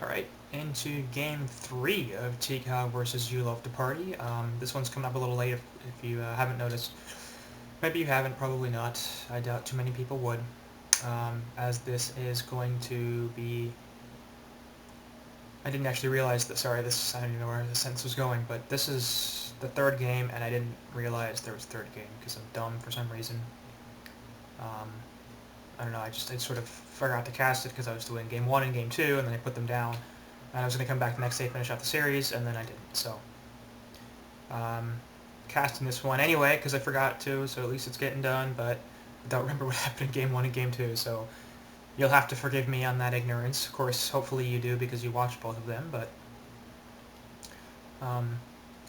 Alright, into game 3 of TKAG versus YLTP. This one's coming up a little late if you haven't noticed. Maybe you haven't, probably not. I doubt too many people would. As this is going to be... I didn't actually realize that, sorry, this, I don't even know where the sentence was going, but this is the third game, and I didn't realize there was a third game, because I'm dumb for some reason. I don't know, I sort of forgot to cast it because I was doing game 1 and game 2, and then I put them down. And I was going to come back the next day, finish out the series, and then I didn't, so. Casting this one anyway, because I forgot to, so at least it's getting done, but I don't remember what happened in game 1 and game 2, so you'll have to forgive me on that ignorance. Of course, hopefully you do, because you watched both of them, but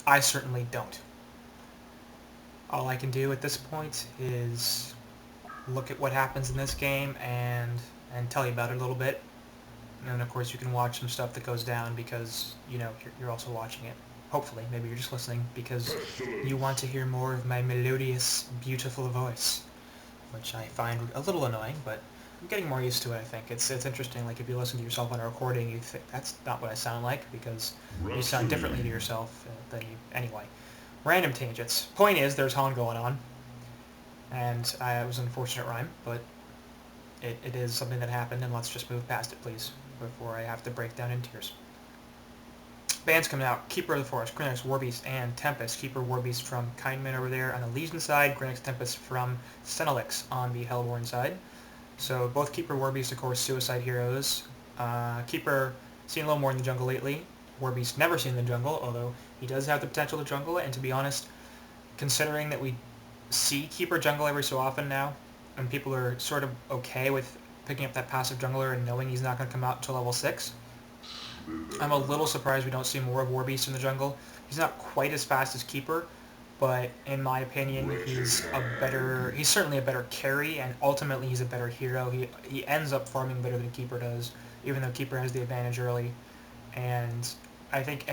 I certainly don't. All I can do at this point is look at what happens in this game and tell you about it a little bit. And of course you can watch some stuff that goes down because, you know, you're also watching it. Hopefully, maybe you're just listening because you want to hear more of my melodious, beautiful voice, which I find a little annoying, but I'm getting more used to it, I think. It's interesting, like if you listen to yourself on a recording, you think, that's not what I sound like, because you sound differently to yourself than you... Anyway, random tangents. Point is, there's HoN going on, and it was an unfortunate rhyme, but it is something that happened, and let's just move past it, please, before I have to break down in tears. Bands coming out: Keeper of the Forest, Grinix, Warbeast, and Tempest. Keeper Warbeast from Kindman over there on the Legion side, Grinix Tempest from Senelix on the Hellborn side. So both Keeper Warbeast, of course, suicide heroes. Keeper seen a little more in the jungle lately. Warbeast never seen in the jungle, although he does have the potential to jungle it, and to be honest, considering that we see Keeper jungle every so often now, and people are sort of okay with picking up that passive jungler and knowing he's not going to come out until level 6, I'm a little surprised we don't see more of Warbeast in the jungle. He's not quite as fast as Keeper, but in my opinion, he's certainly a better carry, and ultimately he's a better hero. He ends up farming better than Keeper does, even though Keeper has the advantage early. And I think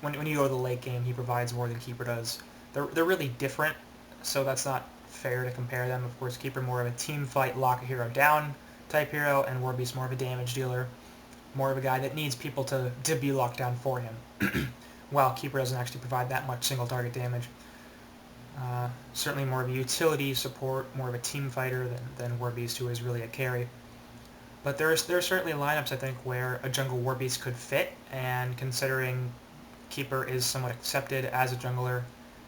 when you go to the late game, he provides more than Keeper does. They're really different, so that's not fair to compare them. Of course, Keeper more of a team fight, lock a hero down type hero, and Warbeast more of a damage dealer, more of a guy that needs people to be locked down for him. While Keeper doesn't actually provide that much single target damage. Certainly more of a utility support, more of a team fighter than Warbeast, who is really a carry. But there are certainly lineups, I think, where a jungle Warbeast could fit, and considering Keeper is somewhat accepted as a jungler,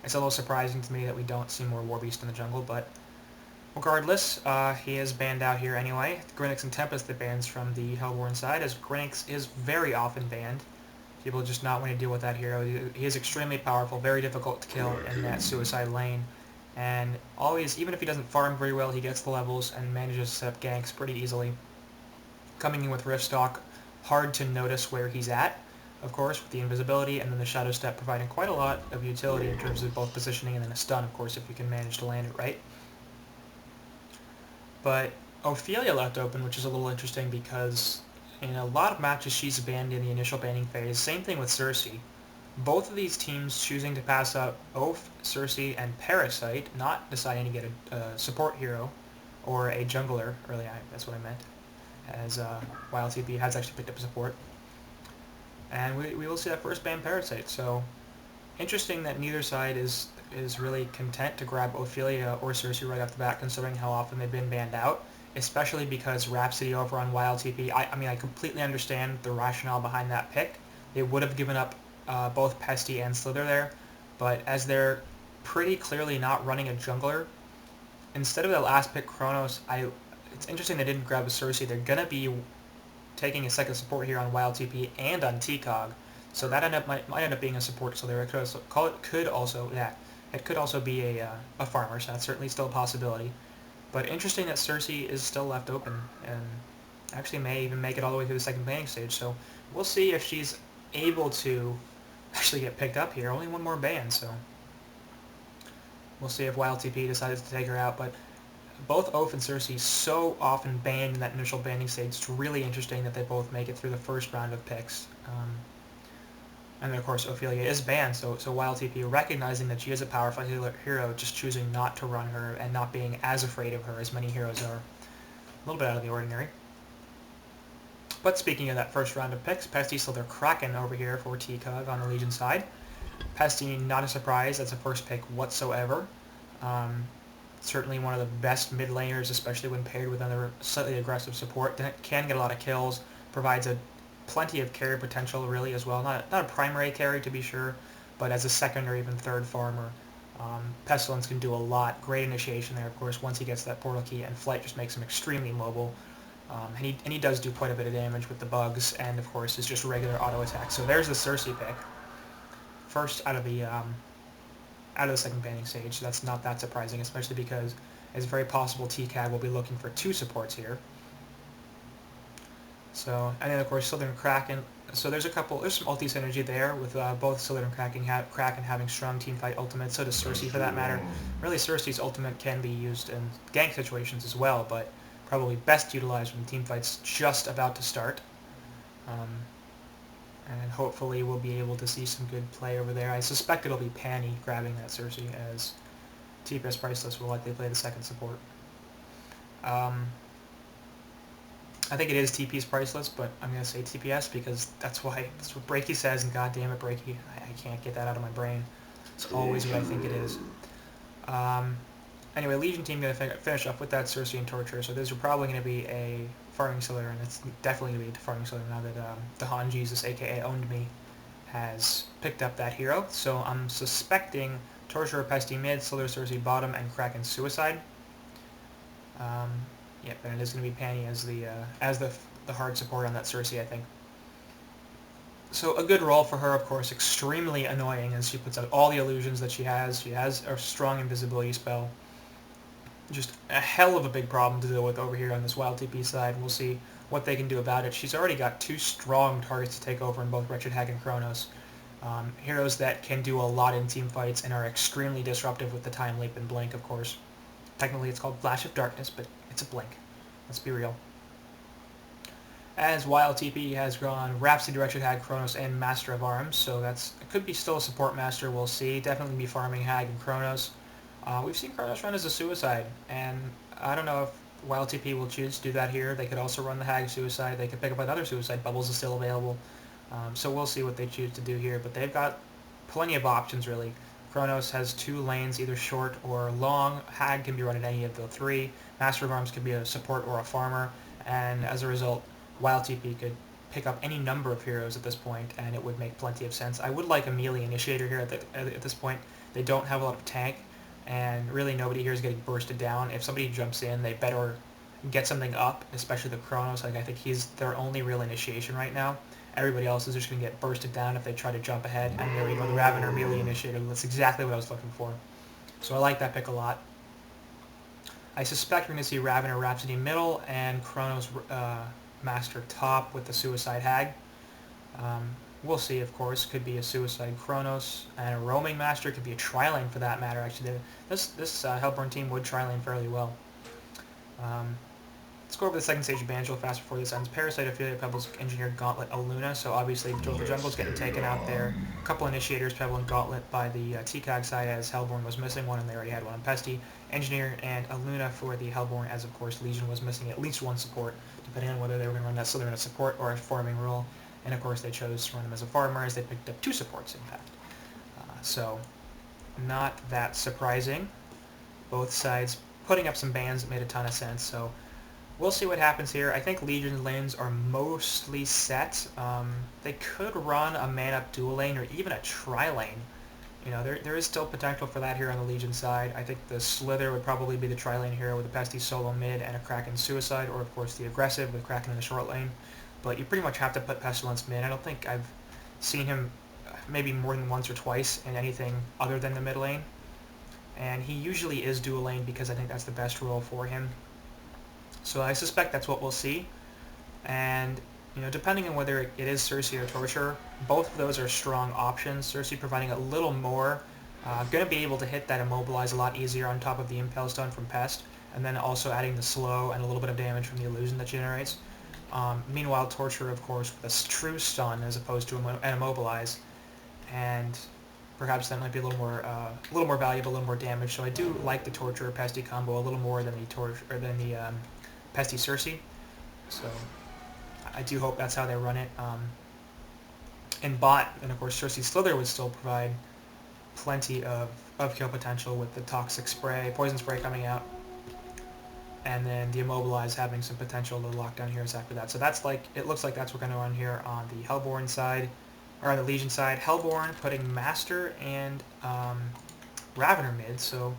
it's a little surprising to me that we don't see more Warbeast in the jungle, but regardless, he is banned out here anyway. Grinix and Tempest, the bans from the Hellborn side, as Grinix is very often banned. People just not want to deal with that hero. He is extremely powerful, very difficult to kill in that suicide lane, and always, even if he doesn't farm very well, he gets the levels and manages to set up ganks pretty easily. Coming in with Rift Stock, hard to notice where he's at, of course, with the invisibility, and then the Shadow Step providing quite a lot of utility in terms of both positioning and then a stun, of course, if you can manage to land it right. But Ophelia left open, which is a little interesting because in a lot of matches she's banned in the initial banning phase. Same thing with Cersei. Both of these teams choosing to pass up Oath, Cersei, and Parasite, not deciding to get a support hero or a jungler early on, that's what I meant, as YLTP has actually picked up a support. And we will see that first ban Parasite, so interesting that neither side is really content to grab Ophelia or Cersei right off the bat, considering how often they've been banned out, especially because Rhapsody over on YLTP, I mean, I completely understand the rationale behind that pick. They would have given up both Pesty and Slither there, but as they're pretty clearly not running a jungler, instead of the last pick Chronos, it's interesting they didn't grab a Cersei. They're going to be taking a second support here on YLTP and on TKAG, so that might end up being a support Slither. It could also be a farmer, so that's certainly still a possibility. But interesting that Cersei is still left open, and actually may even make it all the way through the second banning stage, so we'll see if she's able to actually get picked up here. Only one more ban, so we'll see if YLTP decides to take her out, but both Oath and Cersei so often banned in that initial banning stage. It's really interesting that they both make it through the first round of picks. And then, of course, Ophelia is banned, so YLTP, recognizing that she is a powerful hero, just choosing not to run her and not being as afraid of her as many heroes are. A little bit out of the ordinary. But speaking of that first round of picks, Pesty still their Kraken over here for TKAG on the Legion side. Pesty, not a surprise, that's a first pick whatsoever. Certainly one of the best mid laners, especially when paired with another slightly aggressive support. Can get a lot of kills, provides plenty of carry potential really as well. Not a primary carry to be sure, but as a second or even third farmer. Pestilence can do a lot. Great initiation there, of course, once he gets that portal key, and Flight just makes him extremely mobile. And he does do quite a bit of damage with the bugs, and of course is just regular auto attack. So there's the Cersei pick, first out of the second banning stage. So that's not that surprising, especially because it's very possible TKAG will be looking for 2 supports here. So, and then of course Slytherin Kraken. So there's some ulti synergy there with both Slytherin and Kraken having strong teamfight ultimates. So does Cersei for that matter. Really, Cersei's ultimate can be used in gank situations as well, but probably best utilized when the teamfight's just about to start. And hopefully we'll be able to see some good play over there. I suspect it'll be Panny grabbing that Cersei, as TPS Priceless will likely play the second support. I think it is TP's Priceless, but I'm going to say TPS because that's what Breaky says, and goddamn it, Breaky, I can't get that out of my brain. It's always what I think it is. Anyway, Legion team going to finish up with that Cersei and Torture, so these are probably going to be a farming Slytherin, and it's definitely going to be a farming Slytherin now that the HoN Jesus, aka Owned Me, has picked up that hero. So I'm suspecting Torture Pesty mid, Slytherin Cersei bottom, and Kraken Suicide. Yep, and it is going to be Panny as the hard support on that Cersei, I think. So a good role for her, of course, extremely annoying as she puts out all the illusions that she has. She has a strong invisibility spell. Just a hell of a big problem to deal with over here on this YLTP side. We'll see what they can do about it. She's already got 2 strong targets to take over in both Wretched Hag and Kronos. Heroes that can do a lot in team fights and are extremely disruptive with the time leap and blink, of course. Technically it's called Flash of Darkness, but it's a blink. Let's be real. As YLTP has gone Rhapsody, Wretched Hag, Kronos, and Master of Arms, so it could be still a support master, we'll see. Definitely be farming Hag and Kronos. We've seen Kronos run as a Suicide, and I don't know if YLTP will choose to do that here. They could also run the Hag Suicide. They could pick up another Suicide. Bubbles is still available. So we'll see what they choose to do here, but they've got plenty of options, really. Kronos has 2 lanes, either short or long. Hag can be run at any of the 3. Master of Arms could be a support or a farmer, and as a result, YLTP could pick up any number of heroes at this point, and it would make plenty of sense. I would like a melee initiator here at this point. They don't have a lot of tank, and really nobody here is getting bursted down. If somebody jumps in, they better get something up, especially the Kronos. Like, I think he's their only real initiation right now. Everybody else is just going to get bursted down if they try to jump ahead. And there we go, the Ravener melee initiator. That's exactly what I was looking for. So I like that pick a lot. I suspect we're going to see Ravener Rhapsody middle and Kronos Master top with the Suicide Hag. We'll see, of course. Could be a Suicide Kronos and a Roaming Master. Could be a Tri-Lane for that matter. Actually, this Hellborn team would Tri-Lane fairly well. Let's go over the second stage of Banjo fast before this ends. Parasite, Ophelia, Pebbles, Engineer, Gauntlet, Aluna. So obviously Joker Jungle's getting taken out there. A couple Initiators, Pebble and Gauntlet by the TKAG side, as Hellborn was missing one and they already had one on Pesty. Engineer and Aluna for the Hellborn, as of course Legion was missing at least one support, depending on whether they were going to run that Slytherin as support or a farming role. And of course they chose to run them as a farmer, as they picked up 2 supports in fact. So not that surprising. Both sides putting up some bans that made a ton of sense. So we'll see what happens here. I think Legion lanes are mostly set. They could run a man-up dual lane or even a tri-lane. You know, there is still potential for that here on the Legion side. I think the Slither would probably be the tri-lane hero with a Pesty solo mid and a Kraken Suicide, or of course the aggressive with Kraken in the short lane. But you pretty much have to put Pestilence mid. I don't think I've seen him maybe more than once or twice in anything other than the mid lane. And he usually is dual lane because I think that's the best role for him. So I suspect that's what we'll see. And, you know, depending on whether it is Cersei or Torture, both of those are strong options. Cersei providing a little more, going to be able to hit that Immobilize a lot easier on top of the Impel Stone from Pest, and then also adding the slow and a little bit of damage from the illusion that generates. Meanwhile, Torture, of course, with a true stun as opposed to an Immobilize, and perhaps that might be a little more valuable, a little more damage. So I do like the Torture Pesty combo a little more than the Pesty Cersei. So I do hope that's how they run it. In bot, and of course Cersei Slither would still provide plenty of kill potential with the toxic spray, poison spray coming out, and then the Immobilize having some potential to lock down heroes after that. So that's like, it looks like that's what's going to run here on the Hellborn side, or on the Legion side. Hellborn putting Master and Ravener mid, so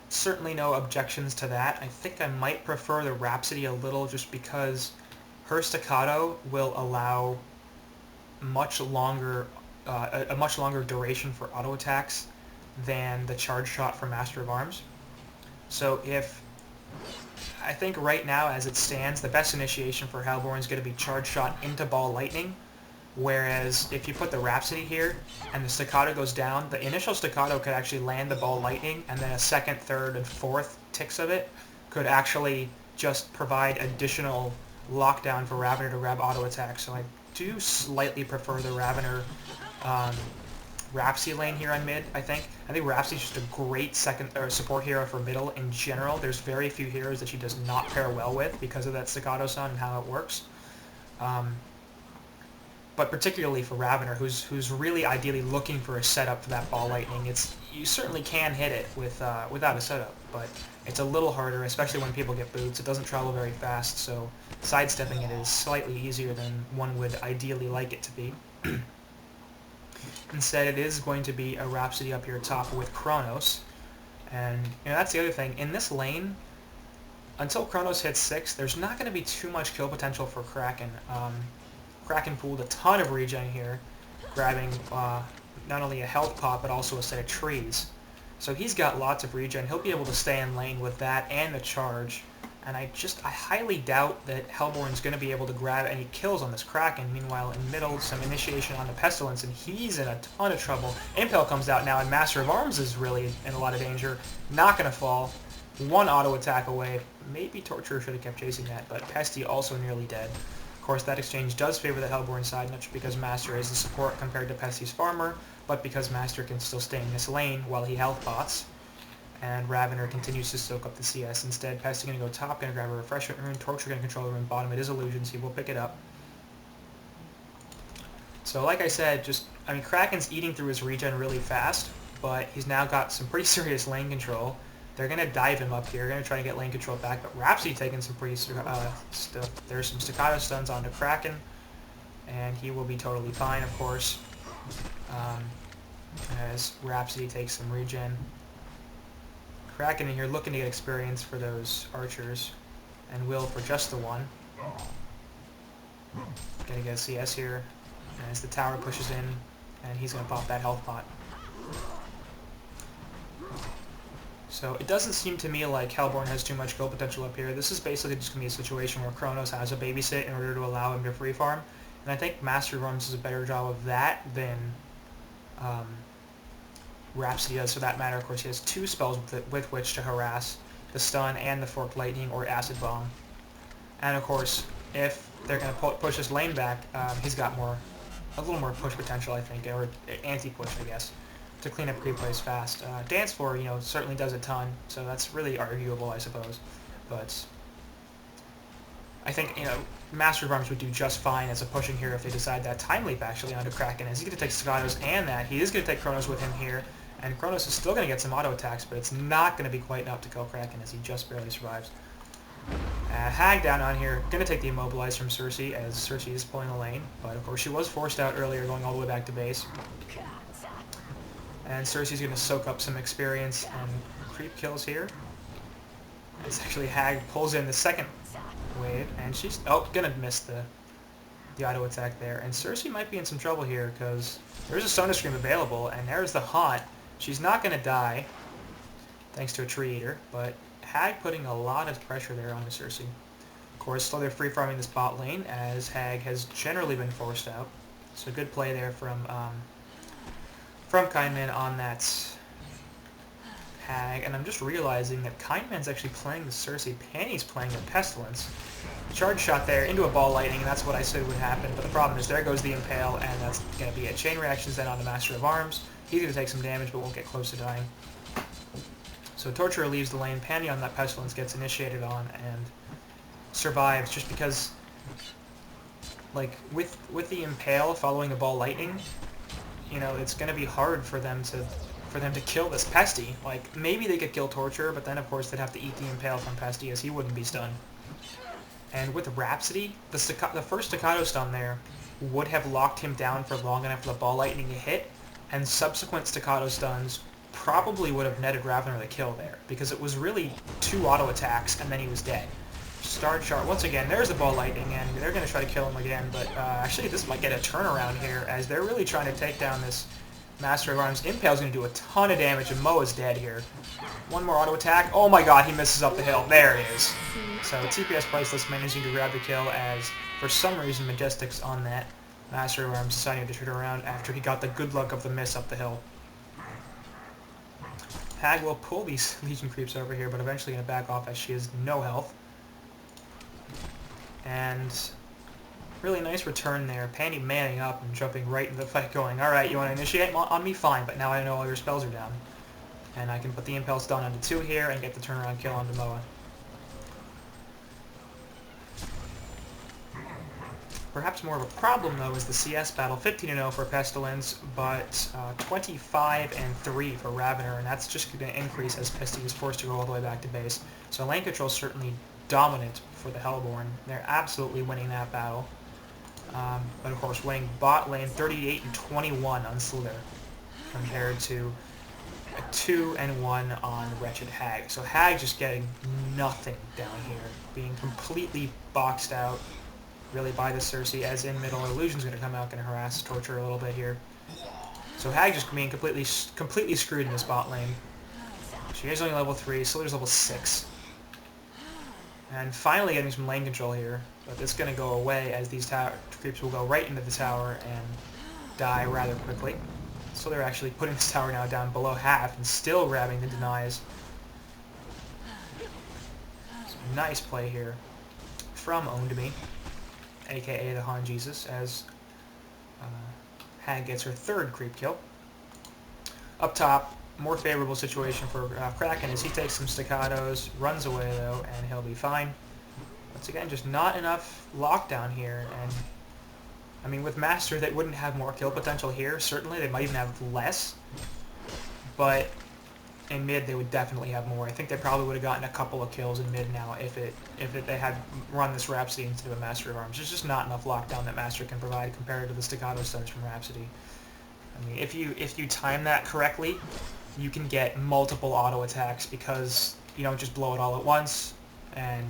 certainly no objections to that. I think I might prefer the Rhapsody a little just because her staccato will allow much longer, a much longer duration for auto attacks than the charge shot for Master of Arms. So I think right now as it stands, the best initiation for Hellborn is going to be charge shot into Ball Lightning, whereas if you put the Rhapsody here and the staccato goes down, the initial staccato could actually land the Ball Lightning, and then a second, third, and fourth ticks of it could actually just provide additional lockdown for Ravener to grab auto attacks. So I do slightly prefer the Ravener Rhapsody lane here on mid, I think. I think Rhapsody's just a great second or support hero for middle in general. There's very few heroes that she does not pair well with because of that staccato stun and how it works. But particularly for Ravener, who's really ideally looking for a setup for that Ball Lightning, you certainly can hit it without a setup, but it's a little harder, especially when people get boots. It doesn't travel very fast, so sidestepping it is slightly easier than one would ideally like it to be. Instead, it is going to be a Rhapsody up here top with Chronos, and that's the other thing. In this lane, until Chronos hits 6, there's not going to be too much kill potential for Kraken. Kraken pulled a ton of regen here, grabbing not only a health pot, but also a set of trees. So he's got lots of regen. He'll be able to stay in lane with that and the charge. And I highly doubt that Hellborn's going to be able to grab any kills on this Kraken. Meanwhile, in middle, some initiation on the Pestilence, and he's in a ton of trouble. Impale comes out now, and Master of Arms is really in a lot of danger. Not going to fall. One auto attack away. Maybe Torturer should have kept chasing that, but Pesty also nearly dead. Of course, that exchange does favor the Hellborn side, not just because Master is the support compared to Pesty's farmer, but because Master can still stay in this lane while he health bots. And Ravener continues to soak up the CS. Instead, Pesty going to go top, going to grab a Refreshment Rune. Torture going to control the rune bottom. It is Illusions. He will pick it up. So like I said, Kraken's eating through his regen really fast, but he's now got some pretty serious lane control. They're going to dive him up here. They're going to try to get lane control back, but Rhapsody taking some pretty stuff. There's some staccato stuns onto Kraken, and he will be totally fine, of course, as Rhapsody takes some regen. Kraken in here looking to get experience for those archers, and will for just the one. Gonna get a CS here, as the tower pushes in, and he's gonna pop that health pot. So it doesn't seem to me like Hellborn has too much kill potential up here. This is basically just going to be a situation where Chronos has a babysit in order to allow him to free farm. And I think Master of Arms does a better job of that than Rhapsody does, for that matter. Of course, he has two spells with which to harass: the stun and the forked lightning or acid bomb. And of course, if they're going to push his lane back, he's got a little more push potential, I think, or anti-push, I guess, to clean up creep plays fast. Dance Floor, certainly does a ton, so that's really arguable, I suppose. But I think, Master of Arms would do just fine as a pushing hero if they decide that. Time Leap actually onto Kraken, as he's going to take Staccatos and that. He is going to take Chronos with him here, and Chronos is still going to get some auto attacks, but it's not going to be quite enough to kill Kraken, as he just barely survives. Hag down on here, going to take the Immobilize from Cersei, as Cersei is pulling the lane, but of course she was forced out earlier, going all the way back to base. And Cersei's going to soak up some experience and creep kills here. It's actually Hag pulls in the second wave, and she's going to miss the auto attack there. And Cersei might be in some trouble here, because there's a Sonar Scream available, and there's the HoN. She's not going to die, thanks to a Tree Eater, but Hag putting a lot of pressure there onto Cersei. Of course, still they're free farming this bot lane, as Hag has generally been forced out. So good play there from Kindman on that Hag, and I'm just realizing that Kindman's actually playing the Cersei, Panny's playing the Pestilence. Charge shot there into a Ball Lightning, and that's what I said would happen, but the problem is there goes the Impale, and that's going to be it. Chain reactions then on the Master of Arms. He's going to take some damage, but won't get close to dying. So Torturer leaves the lane, Panny on that Pestilence gets initiated on, and survives just because like, with the Impale following the Ball Lightning, you know, it's going to be hard for them to kill this Pesty. Like, maybe they could kill Torture, but then, of course, they'd have to eat the Impale from Pesty, as he wouldn't be stunned. And with Rhapsody, the first Staccato stun there would have locked him down for long enough for the Ball Lightning to hit, and subsequent Staccato stuns probably would have netted Ravener the kill there, because it was really 2 auto attacks, and then he was dead. Star Chart, once again, there's the Ball Lightning, and they're going to try to kill him again, but actually this might get a turnaround here, as they're really trying to take down this Master of Arms. Impale's going to do a ton of damage, and Moa's dead here. One more auto attack. Oh my god, he misses up the hill. There it is. So TPS Priceless managing to grab the kill, as for some reason Majestic's on that. Master of Arms deciding to turn around after he got the good luck of the miss up the hill. Hag will pull these Legion creeps over here, but eventually going to back off as she has no health. And really nice return there. Pandy manning up and jumping right into the fight going, alright, you want to initiate on me? Fine, but now I know all your spells are down. And I can put the Impale stun onto 2 here and get the turnaround kill onto Moa. Perhaps more of a problem, though, is the CS battle. 15-0 for Pestilence, but 25-3 for Ravener, and that's just going to increase as Pesty is forced to go all the way back to base. So lane control is certainly dominant for the Hellborn. They're absolutely winning that battle. But of course, winning bot lane 38-21 on Slither, compared to a 2-1 on Wretched Hag. So Hag just getting nothing down here, being completely boxed out, really, by the Cersei, as in middle Illusion's going to come out, going to harass Torture a little bit here. So Hag just being completely screwed in this bot lane. She is only level 3, Slither's level 6. And finally getting some lane control here, but it's going to go away as these creeps will go right into the tower and die rather quickly. So they're actually putting this tower now down below half and still grabbing the denies. So nice play here from Owned Me, aka the HoN Jesus, as Hag gets her 3rd creep kill. Up top, more favorable situation for Kraken as he takes some staccatos, runs away though, and he'll be fine. Once again, just not enough lockdown here, and I mean, with Master, they wouldn't have more kill potential here, certainly. They might even have less, but in mid they would definitely have more. I think they probably would have gotten a couple of kills in mid now if they had run this Rhapsody instead of a Master of Arms. There's just not enough lockdown that Master can provide compared to the staccato stuns from Rhapsody. I mean, if you time that correctly, you can get multiple auto attacks because you don't just blow it all at once, and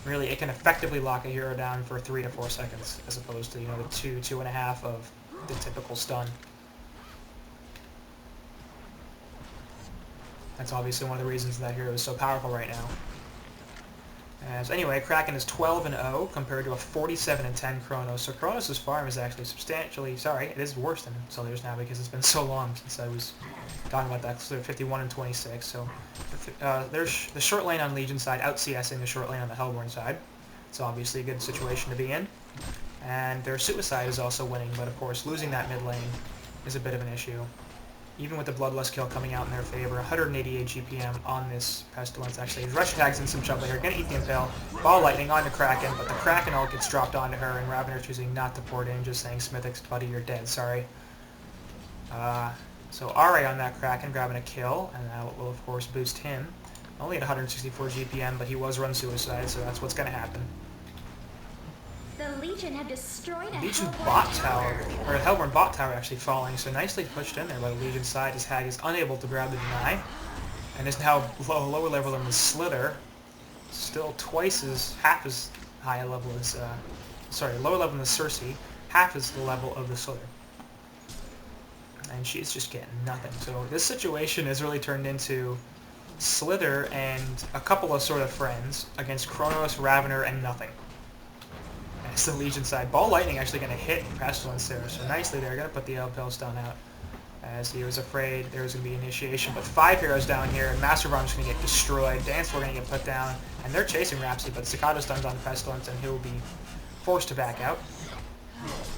really it can effectively lock a hero down for 3 to 4 seconds as opposed to, you know, the 2.5 of the typical stun. That's obviously one of the reasons that hero is so powerful right now. As anyway, Kraken is 12-0 compared to a 47-10 Chronos. So Chronos' farm is actually substantially, it is worse than Slither's now because it's been so long since I was talking about that. So they're 51-26. So there's the short lane on Legion side out-CSing the short lane on the Hellborn side. It's obviously a good situation to be in. And their Suicide is also winning, but of course losing that mid lane is a bit of an issue. Even with the Bloodlust kill coming out in their favor, 188 GPM on this Pestilence. Actually, Rush tags in some trouble here. Gonna eat the Impale. Ball Lightning onto Kraken, but the Kraken ult gets dropped onto her, and Ravener choosing not to port in, just saying, Smithix, buddy, you're dead, sorry. So Ari on that Kraken, grabbing a kill, and that will, of course, boost him. Only at 164 GPM, but he was run Suicide, so that's what's gonna happen. The Legion have destroyed a Legion Hellborn bot tower, or a Hellborn bot tower actually falling, so nicely pushed in there by the Legion side as Hag is unable to grab the deny, and is now lower level than the Slither, still half as high a level as, lower level than the Cersei, half as the level of the Slither. And she's just getting nothing. So this situation has really turned into Slither and a couple of sort of friends against Chronos, Ravener, and nothing. It's the Legion side. Ball Lightning actually going to hit Pestilence there, so nicely they're going to put the Impale stun out, as he was afraid there was going to be initiation. But 5 heroes down here, and Master Bomb is going to get destroyed. Dance Floor going to get put down, and they're chasing Rhapsody, but Staccato stuns on Pestilence, and he'll be forced to back out.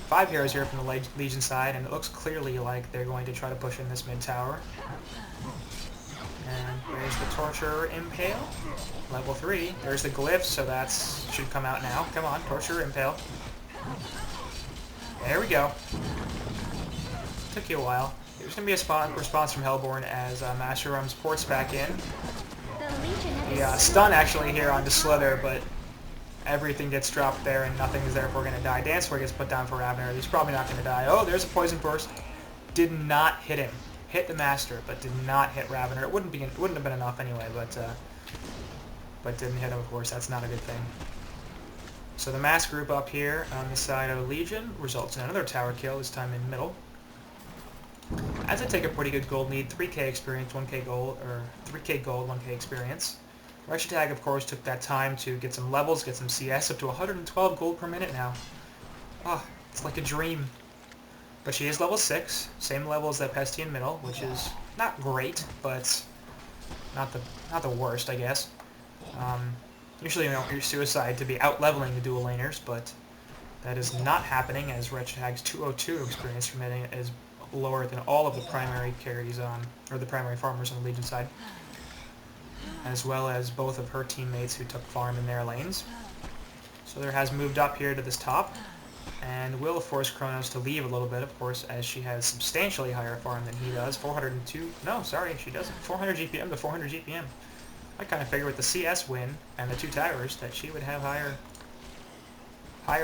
5 heroes here from the Legion side, and it looks clearly like they're going to try to push in this mid tower. And there's the Torturer Impale, level 3. There's the Glyph, so that should come out now. Come on, Torturer Impale. There we go. Took you a while. There's going to be a response from Hellborn as Master Arms ports back in. The stun actually here onto Slither, but everything gets dropped there and nothing is therefore going to die. Dance Ware gets put down for Ravener. He's probably not going to die. Oh, there's a Poison Burst. Did not hit him. Hit the Master, but did not hit Ravener. It wouldn't have been enough anyway, but didn't hit him, of course. That's not a good thing. So the mass group up here on the side of Legion results in another tower kill, this time in middle. As I take a pretty good gold lead, 3k experience, 1k gold, or 3k gold, 1k experience. TKAG, of course, took that time to get some levels, get some CS, up to 112 gold per minute now. Ah, it's like a dream. But she is level 6, same level as that Pesty in middle, which is not great, but not the worst, I guess. Usually you want your Suicide to be out-leveling the dual laners, but that is not happening as TKAG's 202 experience per minute is lower than all of the primary carries on, or the primary farmers on the Legion side, as well as both of her teammates who took farm in their lanes. So there has moved up here to this top, and will force Kronos to leave a little bit, of course, as she has substantially higher farm than he does. 402, no, sorry, she doesn't. 400 GPM to 400 GPM. I kind of figured with the CS win and the 2 towers that she would have higher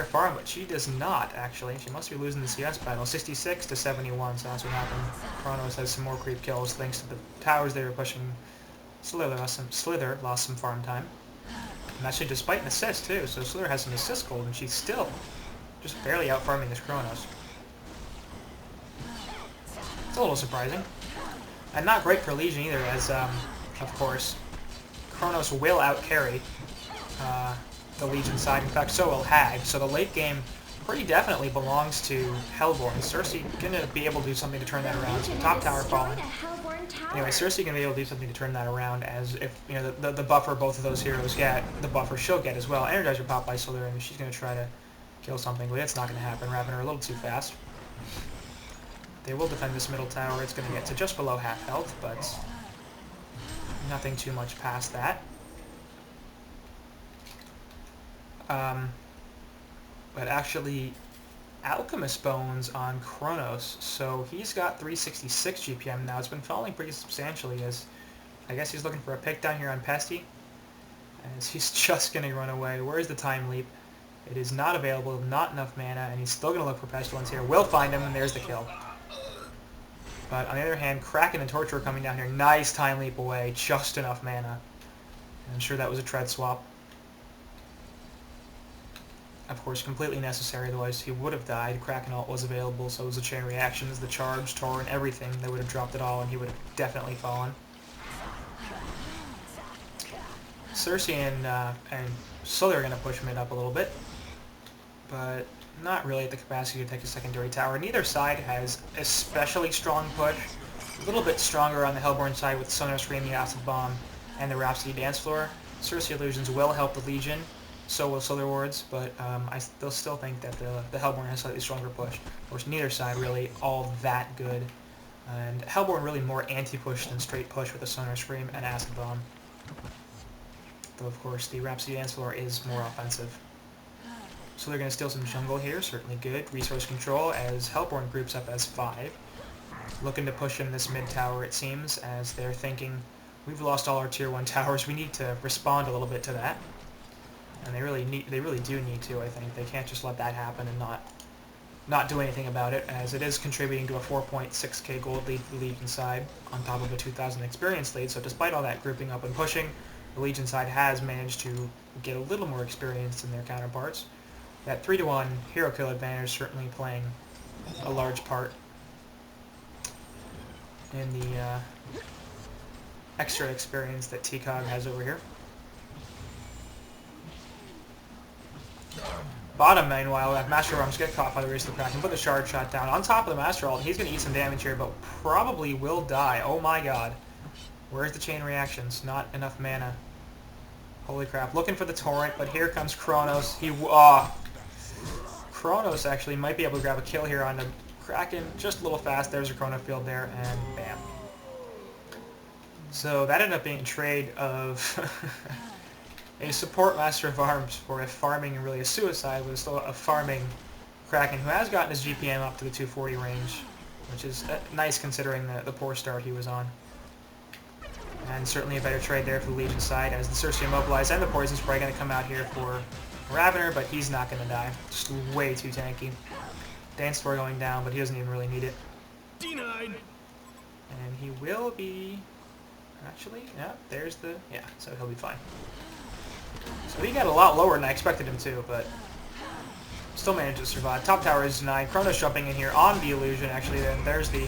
farm, but she does not, actually. She must be losing the CS battle. 66 to 71, so that's what happened. Kronos has some more creep kills thanks to the towers they were pushing. Slither lost some farm time. And actually despite an assist, too, so Slither has some assist gold, and she's still just barely out-farming this Kronos. It's a little surprising. And not great for Legion either, as, of course, Kronos will out-carry the Legion side. In fact, so will Hag. So the late game pretty definitely belongs to Hellborn. Cersei gonna be able to do something to turn that around. So top tower falling. Anyway, Cersei gonna be able to do something to turn that around, as if, you know, the buffer both of those heroes get, the buffer she'll get as well. Energizer pop by Slither, and she's gonna try to kill something, but it's not gonna happen. Ravener a little too fast. They will defend this middle tower. It's gonna get to just below half health, but nothing too much past that. But actually, Alchemist Bones on Kronos, so he's got 366 GPM now. It's been falling pretty substantially, as I guess he's looking for a pick down here on Pesty, as he's just going to run away. Where's the time leap? It is not available, not enough mana, and he's still going to look for Pestilence here. Will find him, and there's the kill. But on the other hand, Kraken and Torturer coming down here. Nice time leap away, just enough mana. I'm sure that was a tread swap. Of course, completely necessary, otherwise he would have died. Kraken ult was available, so it was the chain reactions, the charge, Tor, and everything. They would have dropped it all, and he would have definitely fallen. Cersei and Slither are going to push mid up a little bit, but not really at the capacity to take a secondary tower. Neither side has especially strong push. A little bit stronger on the Hellborn side with Sonar Scream, the Acid Bomb, and the Rhapsody Dance Floor. Cersei Illusions will help the Legion, so will Slither Wards, but I still think that the Hellborn has slightly stronger push. Of course, neither side really all that good, and Hellborn really more anti-push than straight push with the Sonar Scream and Acid Bomb. Though, of course, the Rhapsody Dance Floor is more offensive. So they're going to steal some jungle here, certainly good. Resource control as Hellborn groups up as 5. Looking to push in this mid tower, it seems, as they're thinking, we've lost all our tier 1 towers, we need to respond a little bit to that. And they really do need to, I think. They can't just let that happen and not do anything about it, as it is contributing to a 4.6k gold lead for the Legion side, on top of a 2,000 experience lead. So despite all that grouping up and pushing, the Legion side has managed to get a little more experience than their counterparts. That 3-to-1 hero kill advantage certainly playing a large part in the extra experience that TKAG has over here. Bottom, meanwhile, Master Arms get caught by the Race of the Kraken, put the Shard Shot down. On top of the Master Ult, he's going to eat some damage here, but probably will die. Oh my god. Where's the chain reactions? Not enough mana. Holy crap. Looking for the Torrent, but here comes Kronos. Kronos actually might be able to grab a kill here on the Kraken. Just a little fast. There's a Chrono Field there, and bam. So that ended up being a trade of a support Master of Arms for a farming and really a suicide, but still a farming Kraken, who has gotten his GPM up to the 240 range, which is nice considering the poor start he was on. And certainly a better trade there for the Legion side, as the Cersei Immobilized and the Poison Spray going to come out here for Ravener, but he's not going to die. Just way too tanky. Dance Floor going down, but he doesn't even really need it. Denied. And he will be... Actually, yeah, there's the... Yeah, so he'll be fine. So he got a lot lower than I expected him to, but still managed to survive. Top tower is denied. Kronos jumping in here on the illusion, actually. Then there's the...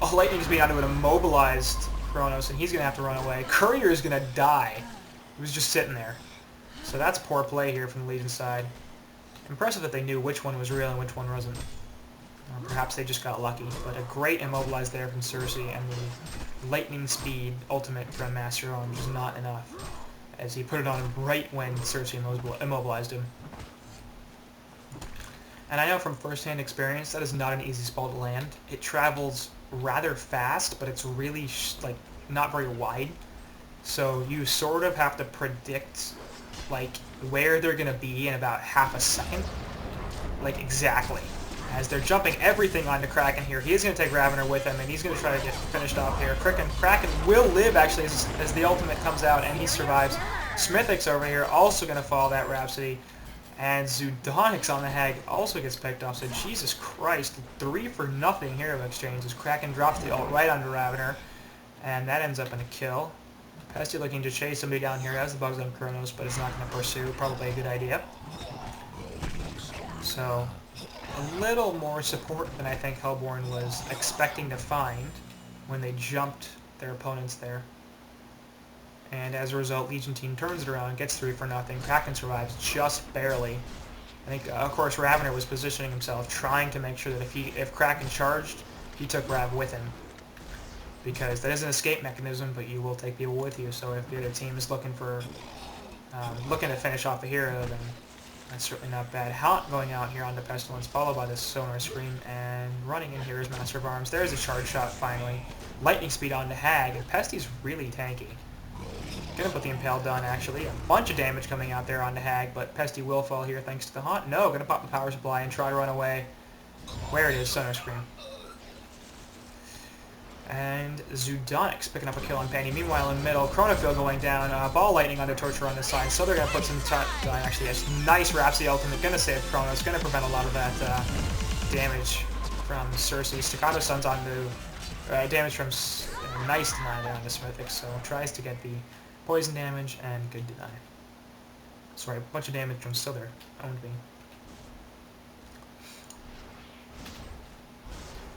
Oh, Lightning's being onto an immobilized Kronos, and he's going to have to run away. Courier is going to die. He was just sitting there. So that's poor play here from the Legion side. Impressive that they knew which one was real and which one wasn't. Perhaps they just got lucky, but a great immobilize there from Cersei, and the lightning speed ultimate from Master HoN was not enough, as he put it on him right when Cersei immobilized him. And I know from first-hand experience that is not an easy spell to land. It travels rather fast, but it's really like not very wide. So you sort of have to predict like where they're gonna be in about half a second, like exactly. As they're jumping everything onto Kraken here, he is going to take Ravener with him, and he's going to try to get finished off here. Kraken will live, actually, as the ultimate comes out, and he survives. Smithix over here also going to follow that Rhapsody. And Zudonix on the Hag also gets picked off, so Jesus Christ, 3 for nothing here of exchange as Kraken drops the ult right onto Ravener, and that ends up in a kill. Pesty looking to chase somebody down here, has the bugs on Kronos, but it's not going to pursue. Probably a good idea. So... a little more support than I think Hellborn was expecting to find when they jumped their opponents there. And as a result, Legion team turns it around, gets 3 for nothing. Kraken survives just barely. I think, of course, Ravener was positioning himself, trying to make sure that if Kraken charged, he took Rav with him. Because that is an escape mechanism, but you will take people with you. So if the other team is looking for, looking to finish off a hero, then that's certainly not bad. HoN going out here onto Pestilence, followed by this Sonar Scream, and running in here is Master of Arms. There's a charge shot, finally. Lightning speed onto Hag, and Pesty's really tanky. Gonna put the Impale down, actually. A bunch of damage coming out there onto Hag, but Pesty will fall here thanks to the HoN. No, gonna pop the Power Supply and try to run away. Where it is, Sonar Scream. And Zudonix picking up a kill on Penny. Meanwhile, in the middle, Chronofield going down. Ball Lightning under Torture on this side. So they're going to put some time. Actually, yes, nice Rhapsody ultimate. Going to save Chronos. Going to prevent a lot of that damage from Cersei. Staccato Sun's onto... damage from... nice deny there onto Smithix. So tries to get the poison damage and good deny. Sorry, a bunch of damage from Sother. Owned me.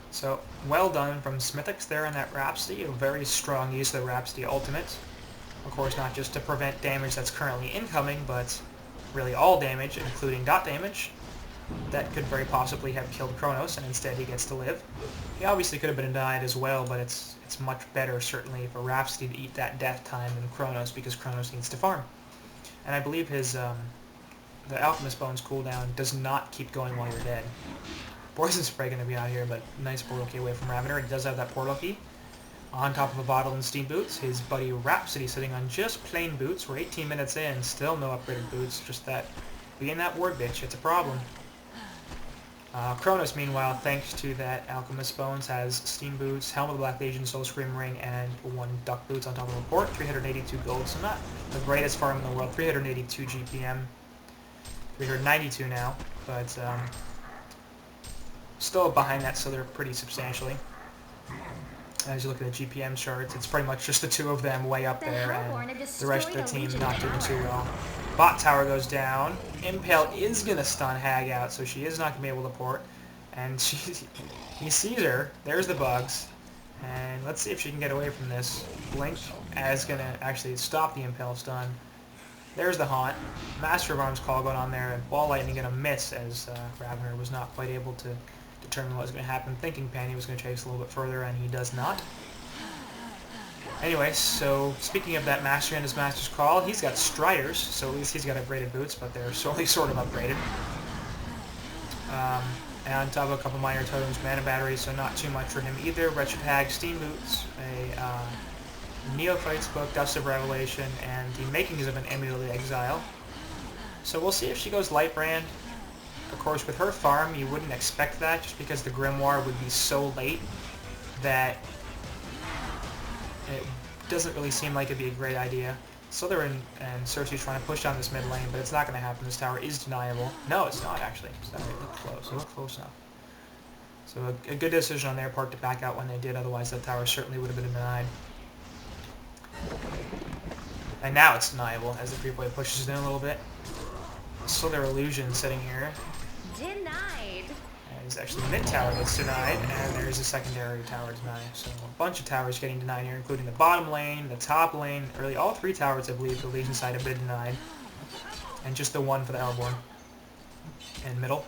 So, well done from Smithix there on that Rhapsody. A very strong use of the Rhapsody ultimate. Of course, not just to prevent damage that's currently incoming, but really all damage, including dot damage, that could very possibly have killed Kronos, and instead he gets to live. He obviously could have been denied as well, but it's much better, certainly, for Rhapsody to eat that death time than Kronos, because Kronos needs to farm. And I believe his, the Alchemist Bones cooldown does not keep going while you're dead. Poison Spray going to be out here, but nice portal key away from Ravener. He does have that portal key. On top of a bottle and steam boots, his buddy Rhapsody sitting on just plain boots. We're 18 minutes in, still no upgraded boots. Just that, being that ward bitch, it's a problem. Kronos, meanwhile, thanks to that Alchemist Bones, has steam boots, Helm of the Black Legion, Soul Scream Ring, and 1 duck boots on top of a port. 382 gold, so not the greatest farm in the world. 382 GPM. 392 now, but still behind that, so they're pretty substantially. As you look at the GPM charts, it's pretty much just the two of them way up there, and the rest of the team not doing too well. Bot tower goes down. Impale is going to stun Hag out, so she is not going to be able to port. And he sees her. There's the bugs. And let's see if she can get away from this. Blink is going to actually stop the Impale stun. There's the HoN. Master of Arms call going on there, and Ball Lightning going to miss as Ravener was not quite able to determine what was going to happen, thinking Panny was going to chase a little bit further, and he does not. Anyway, so speaking of that Master and his Master's Call, he's got Striders, so at least he's got upgraded boots, but they're sort of upgraded. And on top of a couple minor totems, Mana Battery, so not too much for him either. Wretched Hag, Steam Boots, a Neophyte's Book, Dust of Revelation, and the makings of an Amulet of the Exile. So we'll see if she goes Light Brand. Of course, with her farm, you wouldn't expect that, just because the Grimoire would be so late that it doesn't really seem like it'd be a great idea. Slytherin and Cersei's trying to push down this mid lane, but it's not going to happen. This tower is deniable. No, it's not, actually. It's not really close. It looked close enough. So a good decision on their part to back out when they did, otherwise that tower certainly would have been denied. And now it's deniable as the creep wave pushes in a little bit. So their illusion sitting here. Denied. There's actually the mid tower that's denied, and there's a secondary tower denied. So a bunch of towers getting denied here, including the bottom lane, the top lane, really all three towers I believe the Legion side have been denied. And just the one for the Hellborn in middle.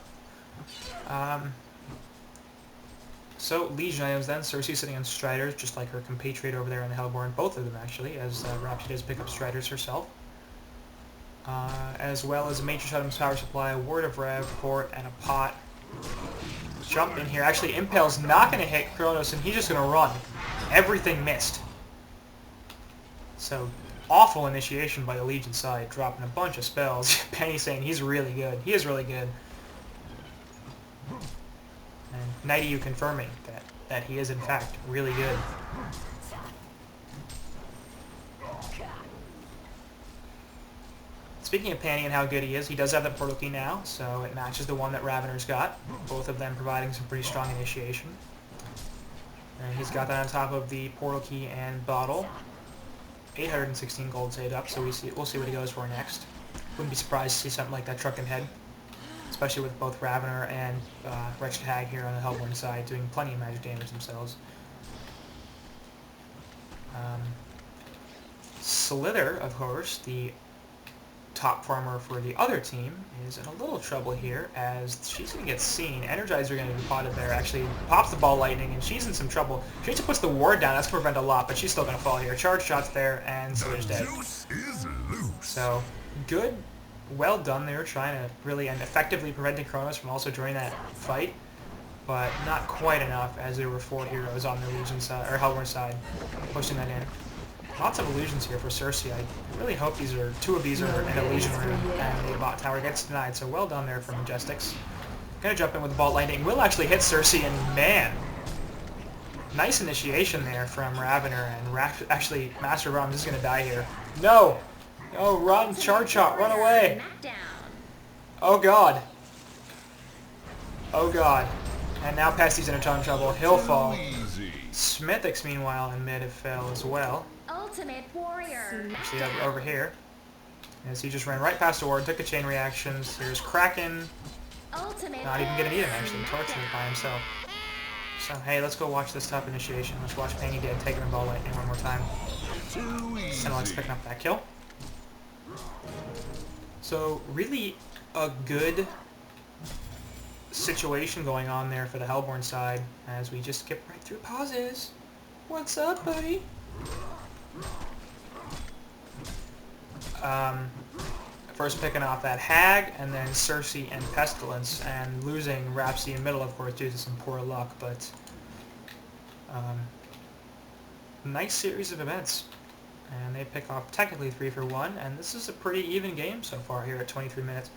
So Legion items then, Cersei sitting on Striders, just like her compatriot over there in the Hellborn, both of them actually, as Rapture does pick up Striders herself. As well as a Matrix items power supply, a Word of Rev, Port, and a pot. Jump in here. Actually, Impale's not going to hit Kronos, and he's just going to run. Everything missed. So, awful initiation by the Legion side, dropping a bunch of spells. Penny saying he's really good. He is really good. And Nighty, you confirming that he is, in fact, really good. Speaking of Panny and how good he is, he does have the portal key now, so it matches the one that Ravener's got. Both of them providing some pretty strong initiation. And he's got that on top of the portal key and bottle. 816 gold saved up, so we'll see what he goes for next. Wouldn't be surprised to see something like that truck in head, especially with both Ravener and Wretched Hag here on the Hellborn side doing plenty of magic damage themselves. Slither, of course, the top farmer for the other team, is in a little trouble here as she's going to get seen. Energizer going to be potted there. Actually pops the ball lightning and she's in some trouble. She just puts the ward down. That's going to prevent a lot, but she's still going to fall here. Charge shots there and Slither's dead. So good, well done there, trying to really and effectively preventing Kronos from also joining that fight, but not quite enough as there were 4 heroes on the Legion side, or Hellborn side, pushing that in. Lots of illusions here for Cersei. I really hope two of these are in a Legion room and the bot tower gets denied. So well done there for Majestics. Gonna jump in with the ball lightning. Will actually hit Cersei, and man, nice initiation there from Ravener, and actually Master Rom is gonna die here. No! No, run! Charge shot! Run away! Oh god! Oh god! And now Pesty's in a ton of trouble. He'll fall. Smithix, meanwhile, in mid have fell as well. Ultimate warrior. Actually, over here, as he just ran right past the ward, took a chain reactions. Here's Kraken. Ultimate Not even gonna need him, actually. Tortured by himself. So, hey, let's go watch this top initiation. Let's watch Panny Dead taking the ball lightning one more time. Senelix picking up that kill. So, really a good situation going on there for the Hellborn side as we just skip right through pauses. What's up, buddy? First picking off that Hag, and then Cersei and Pestilence, and losing Rhapsody in middle, of course, due to some poor luck, but nice series of events. And they pick off technically 3 for 1, and this is a pretty even game so far here at 23 minutes.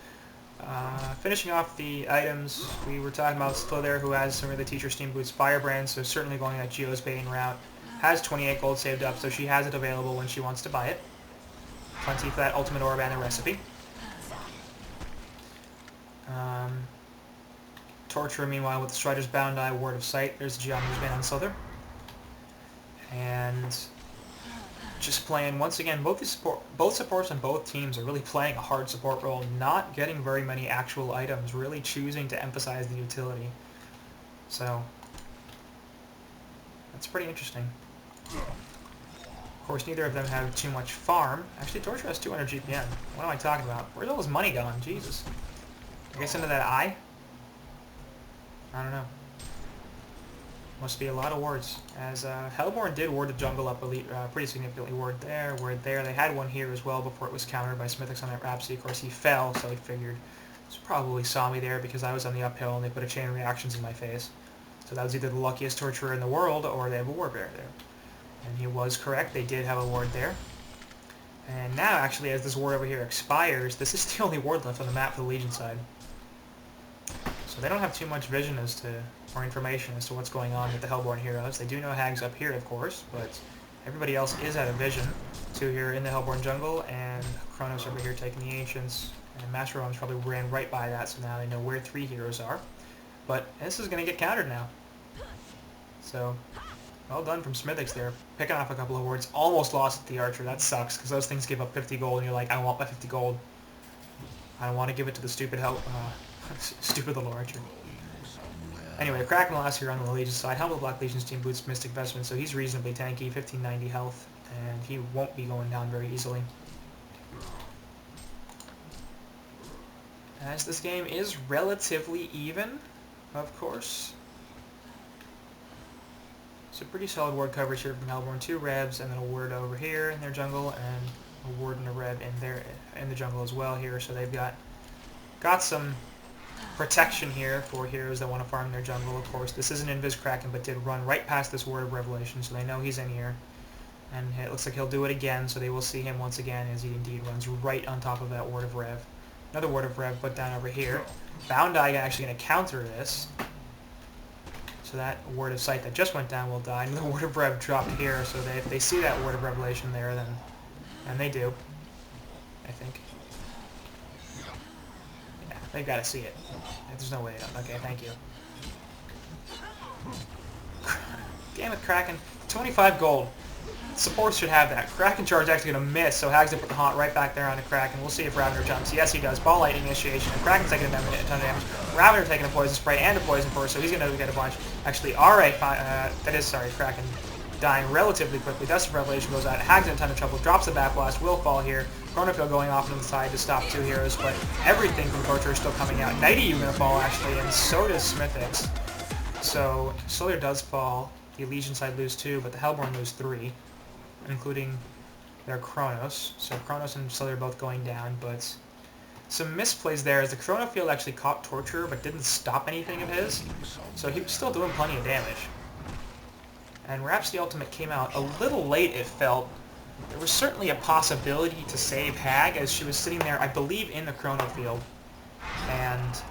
Finishing off the items, we were talking about Slither, who has some really Teacher Steam Boots Firebrand, so certainly going that Geo's Bane route. Has 28 gold saved up, so she has it available when she wants to buy it. Plenty for that Ultimate Orb and the recipe. Torturer, meanwhile, with the Strider's Bound Eye, Word of Sight. There's the Geometer's Bane on Slither. And just playing, once again, both supports on both teams are really playing a hard support role, not getting very many actual items, really choosing to emphasize the utility. So, that's pretty interesting. Of course, neither of them have too much farm. Actually, Torture has 200 GPM. What am I talking about? Where's all his money gone? Jesus. I guess into that eye? I don't know. Must be a lot of wards. As Hellborn did ward the jungle up pretty significantly. Ward there, ward there. They had one here as well before it was countered by Smithix on that Rhapsody. Of course, he fell, so he figured he probably saw me there because I was on the uphill and they put a chain of reactions in my face. So that was either the luckiest Torturer in the world or they have a ward bear there. And he was correct. They did have a ward there. And now, actually, as this ward over here expires, this is the only ward left on the map for the Legion side. So they don't have too much vision as to, or information as to what's going on with the Hellborn heroes. They do know Hag's up here, of course, but everybody else is out of vision. Two here in the Hellborn jungle, and Kronos over here taking the Ancients. And Master Rome's probably ran right by that, so now they know where 3 heroes are. But this is going to get countered now. So, well done from Smithix there. Picking off a couple of wards. Almost lost at the Archer. That sucks, because those things give up 50 gold, and you're like, I want my 50 gold. I don't want to give it to the stupid stupid little Archer. Anyway, Kraken last here on the Legion side. Helmet Black Legion's team boots Mystic Vestment, so he's reasonably tanky, 1590 health, and he won't be going down very easily. As this game is relatively even, of course. So pretty solid ward coverage here from Hellborn. 2 Rebs, and then a ward over here in their jungle, and a ward and a Reb in the jungle as well here. So they've got some protection here for heroes that want to farm their jungle, of course. This isn't Invis Kraken, but did run right past this Word of Revelation, so they know he's in here. And it looks like he'll do it again, so they will see him once again as he indeed runs right on top of that Word of Rev. Another Word of Rev put down over here. Bound Eye actually going to counter this. So that Word of Sight that just went down will die. Another Word of Rev dropped here, so if they see that Word of Revelation there, then... And they do, I think. Yeah, they've got to see it. There's no way. Okay, thank you. Damn it, Kraken. 25 gold. Supports should have that. Kraken charge actually going to miss, so Hag's going to put the haunt right back there on the Kraken. We'll see if Ravener jumps. Yes, he does. Ball Lightning initiation. And Kraken's taking a ton of damage. Ravener taking a Poison Spray and a Poison Force, so he's going to get a bunch. Actually, Kraken dying relatively quickly. Dust of Revelation goes out. Hag's in a ton of trouble. Drops the Bat Blast. Will fall here. Chronofield going off on the side to stop 2 heroes, but everything from Torture is still coming out. Nighty going to fall, actually, and so does Smithix. So, Solar does fall. The Legion side lose 2, but the Hellborn lose 3, including their Chronos. So Chronos and Solar both going down, but some misplays there as the Chronofield actually caught Torture, but didn't stop anything of his. So he was still doing plenty of damage. And Rhapsody Ultimate came out a little late, it felt. There was certainly a possibility to save Hag as she was sitting there, I believe, in the Chrono Field. And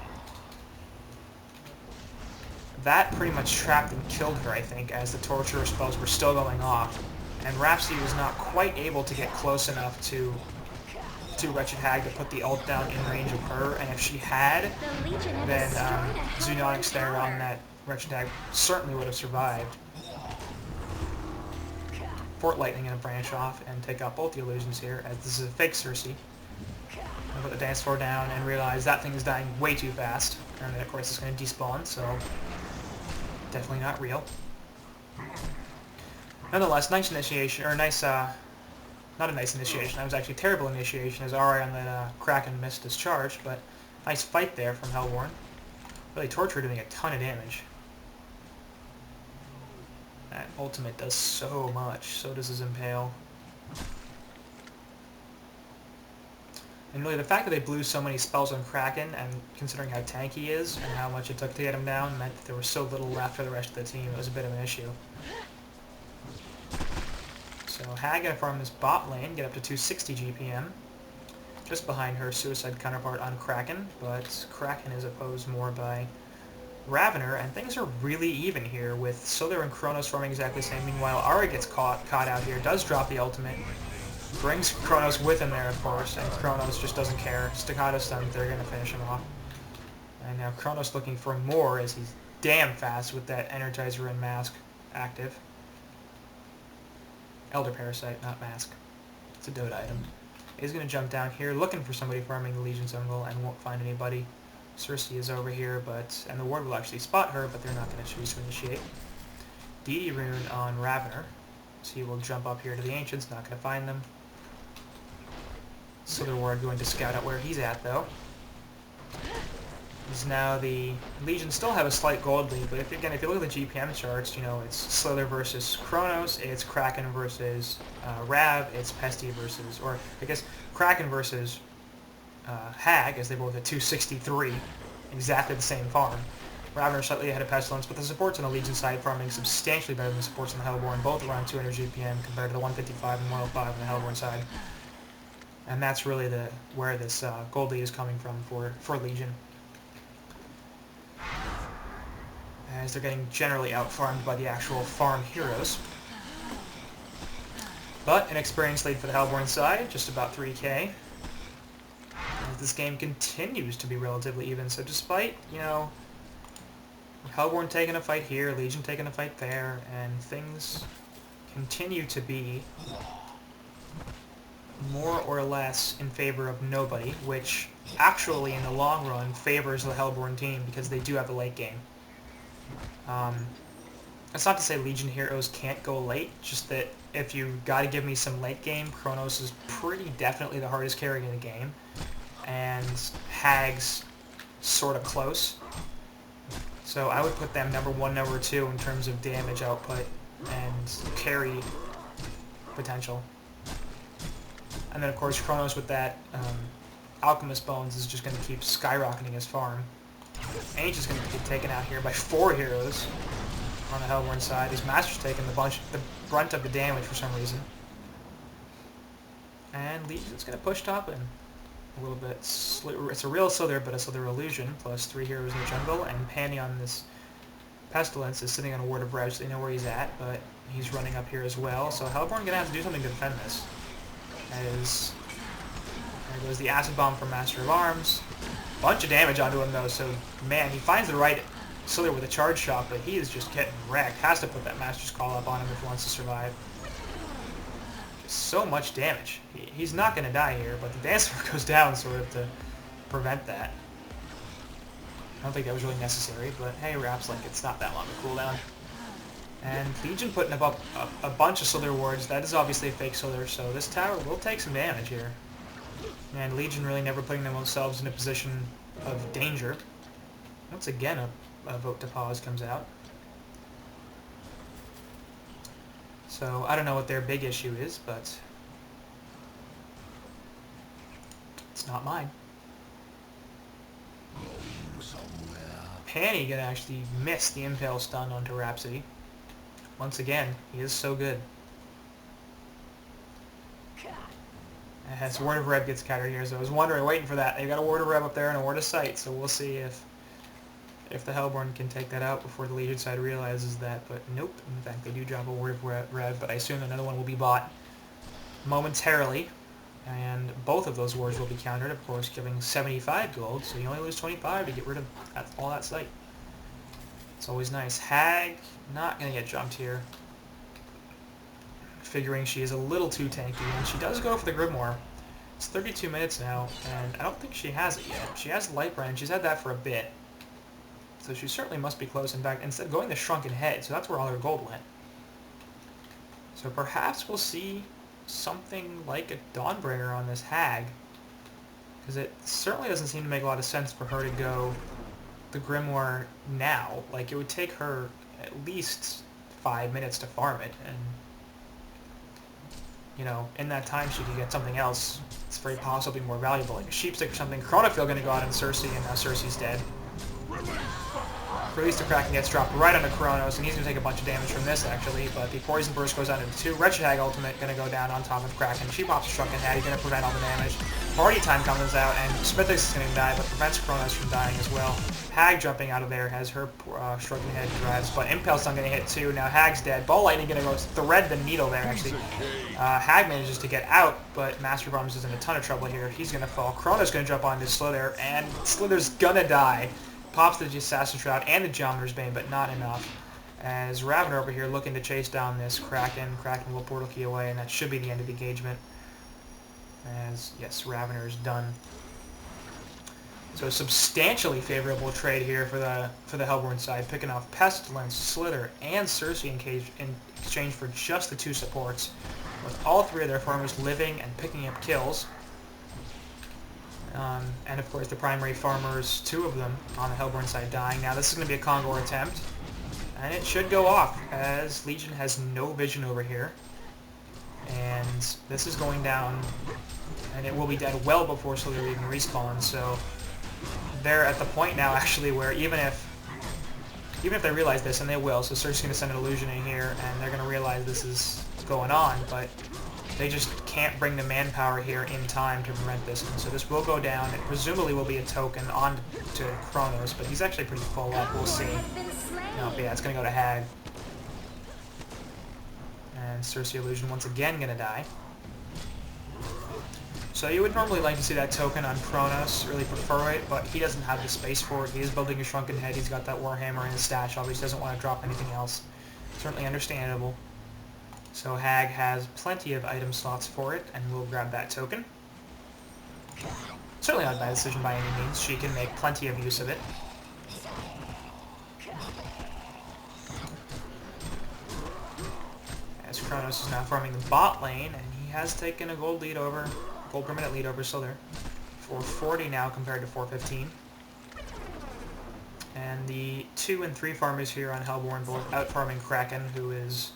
that pretty much trapped and killed her, I think, as the Torturer spells were still going off. And Rhapsody was not quite able to get close enough to Wretched Hag to put the ult down in range of her. And if she had, then Zunionics there on that Wretched Hag certainly would have survived. Fort Lightning going to branch off and take out both the illusions here, as this is a fake Cersei. I'll put the dance floor down and realize that thing is dying way too fast. And then, of course, it's going to despawn, so definitely not real. Nonetheless, nice initiation, or nice, not a nice initiation, that was actually terrible initiation as Ari on that Kraken missed his charge, but nice fight there from Hellborn. Really, Torture doing a ton of damage. That ultimate does so much, so does his Impale. And really, the fact that they blew so many spells on Kraken, and considering how tanky he is, and how much it took to get him down, meant that there was so little left for the rest of the team. It was a bit of an issue. So Hag gonna farm this bot lane, get up to 260 GPM, just behind her suicide counterpart on Kraken, but Kraken is opposed more by Ravener, and things are really even here with Solar and Kronos farming exactly the same. Meanwhile, Ari gets caught out here, does drop the ultimate, brings Kronos with him there, of course, and Kronos just doesn't care. Staccato stun, they're going to finish him off. And now Kronos looking for more as he's damn fast with that Energizer and Mask active. Elder Parasite, not Mask. It's a Dota item. He's going to jump down here, looking for somebody farming the Legion jungle, and won't find anybody. Cersei is over here, and the ward will actually spot her, but they're not going to choose to initiate. DD Rune on Ravener, so he will jump up here to the Ancients, not going to find them. Solar Ward going to scout out where he's at, though. Is now the Legion still have a slight gold lead, but if you look at the GPM charts, you know, it's Slither versus Kronos, it's Kraken versus Rav, it's Pesty versus, or I guess Kraken versus Hag, as they both at 263, exactly the same farm. Ravener slightly ahead of Pestilence, but the supports on the Legion side farming substantially better than the supports on the Hellborn, both around 200 GPM compared to the 155 and 105 on the Hellborn side. And that's really where this gold lead is coming from for Legion. as they're getting generally out-farmed by the actual farm heroes. But an experienced lead for the Hellborn side, just about 3k. As this game continues to be relatively even, so despite, you know, Hellborn taking a fight here, Legion taking a fight there, and things continue to be more or less in favor of nobody, which actually in the long run favors the Hellborn team because they do have the late game. That's not to say Legion heroes can't go late, just that if you gotta give me some late game, Kronos is pretty definitely the hardest carry in the game, and Hag's sort of close. So I would put them number 1, number 2 in terms of damage output and carry potential. And then of course Kronos with that Alchemist Bones is just going to keep skyrocketing his farm. And he's just going to get taken out here by 4 heroes on the Hellborn side. His Master's taking the brunt of the damage for some reason. And Legion's going to push top in a little bit. It's a real Slither, but a Slither illusion, plus 3 heroes in the jungle, and Panny on this Pestilence is sitting on a Ward of Rev, so they know where he's at, but he's running up here as well. So Hellborn going to have to do something to defend this. As there goes the Acid Bomb from Master of Arms. Bunch of damage onto him though, so man, he finds the right Slither with a charge shot, but he is just getting wrecked. Has to put that Master's Call up on him if he wants to survive. So much damage. He's not going to die here, but the Dancer goes down sort of to prevent that. I don't think that was really necessary, but hey, Raps, like, it's not that long a cooldown. And Legion putting up a bunch of Slither wards. That is obviously a fake Slither, so this tower will take some damage here. And Legion really never putting themselves in a position of danger. Once again, a vote to pause comes out. So I don't know what their big issue is, but it's not mine. Panny gonna actually miss the Impale stun onto Rhapsody. Once again, he is so good. As Ward of Rev gets countered here, so I was waiting for that. They've got a Ward of Rev up there and a Ward of Sight, so we'll see if the Hellborn can take that out before the Legion side realizes that, but nope. In fact, they do drop a Ward of Rev, but I assume another one will be bought momentarily, and both of those wards will be countered, of course, giving 75 gold, so you only lose 25 to get rid of all that sight. It's always nice. Hag, not going to get jumped here. Figuring she is a little too tanky, and she does go for the Grimoire. It's 32 minutes now, and I don't think she has it yet. She has Light Brand, she's had that for a bit. So she certainly must be close. In fact, instead of going the Shrunken Head, so that's where all her gold went. So perhaps we'll see something like a Dawnbringer on this Hag, because it certainly doesn't seem to make a lot of sense for her to go the Grimoire now. Like, it would take her at least 5 minutes to farm it, and you know, in that time she could get something else. It's very possibly more valuable, like a Sheepstick or something. Chronophil going to go out on Cersei, and now Cersei's dead. Release the Kraken gets dropped right onto Kronos, and he's going to take a bunch of damage from this, actually, but the Poison Burst goes out into 2. Wretched Hag ultimate going to go down on top of Kraken. She pops a Shrunken Head, he's going to prevent all the damage. Party Time comes out, and Smithix is going to die, but prevents Kronos from dying as well. Hag jumping out of there has her Shrunken Head drives, but Impale's not going to hit too. Now Hag's dead. Ball Lightning going to go thread the needle there, actually. Hag manages to get out, but Master of Arms is in a ton of trouble here. He's going to fall. Kronos going to jump onto Slither, and Slither's going to die. Pops the Assassin Shroud and the Geometer's Bane, but not enough. As Ravener over here looking to chase down this Kraken. Kraken will Portal Key away, and that should be the end of the engagement. As, yes, Ravener is done. So a substantially favorable trade here for the Hellborn side, picking off Pestilence, Slither, and Cersei in exchange for just the 2 supports, with all 3 of their farmers living and picking up kills. And of course the primary farmers, 2 of them on the Hellborn side dying. Now this is going to be a Kongor attempt, and it should go off, as Legion has no vision over here. And this is going down, and it will be dead well before Slither even respawns, so they're at the point now actually where even if they realize this, and they will, so Cersei's going to send an illusion in here, and they're going to realize this is going on, but they just can't bring the manpower here in time to prevent this, and so this will go down. It presumably will be a token on to Kronos, but he's actually pretty full up. We'll see. No, Okay, that's going to go to Hag. And Cersei Illusion once again going to die. So you would normally like to see that token on Kronos, really prefer it, but he doesn't have the space for it. He is building a Shrunken Head, he's got that Warhammer in his stash, obviously doesn't want to drop anything else. Certainly understandable. So Hag has plenty of item slots for it, and we'll grab that token. Certainly not a bad decision by any means, she can make plenty of use of it. As Kronos is now farming the bot lane, and he has taken a gold per minute lead over Slither. 440 now compared to 415. And the 2 and 3 farmers here on Hellborn both out farming Kraken, who is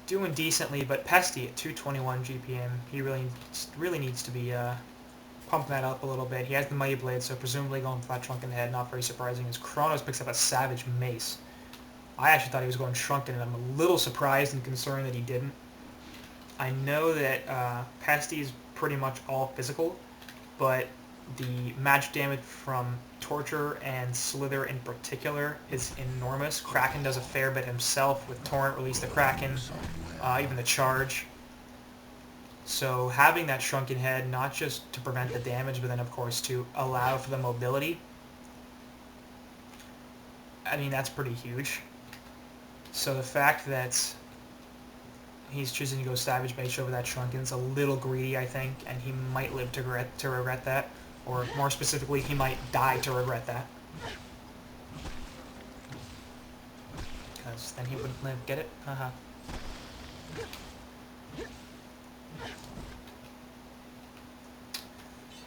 doing decently, but Pesty at 221 GPM. He really needs to be pumping that up a little bit. He has the Mighty Blade, so presumably going for that Shrunken Head, not very surprising, as Kronos picks up a Savage Mace. I actually thought he was going Shrunken, and I'm a little surprised and concerned that he didn't. I know that Pesty is pretty much all physical, but the magic damage from Torture and Slither in particular is enormous. Kraken does a fair bit himself with Torrent, Release the Kraken, even the Charge. So having that Shrunken Head, not just to prevent the damage, but then of course to allow for the mobility, I mean, that's pretty huge. So the fact that he's choosing to go Savage Mage over that Shrunken is a little greedy, I think, and he might live to regret that. Or more specifically, he might die to regret that. Because then he wouldn't live. Get it? Uh-huh.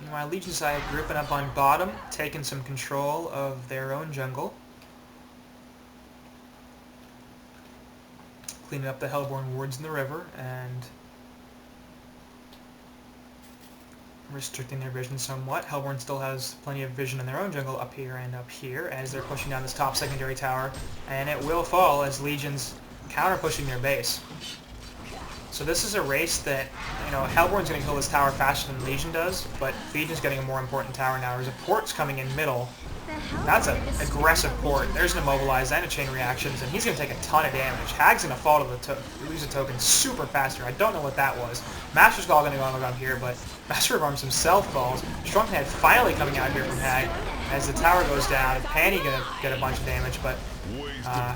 Meanwhile, Legion side grouping up on bottom, taking some control of their own jungle. Cleaning up the Hellborn wards in the river, and restricting their vision somewhat. Hellborn still has plenty of vision in their own jungle up here and up here as they're pushing down this top secondary tower, and it will fall as Legion's counter-pushing their base. So this is a race that, you know, Hellborn's going to kill this tower faster than Legion does, but Legion's getting a more important tower now. There's a port's coming in middle. That's an aggressive port. There's an immobilize and a chain reactions, and he's going to take a ton of damage. Hag's going to fall to the lose a token super fast here. I don't know what that was. Master's Gall going to go on around here, but Master of Arms himself falls. Shrunken Head finally coming out here from Hag as the tower goes down. Panny going to get a bunch of damage, but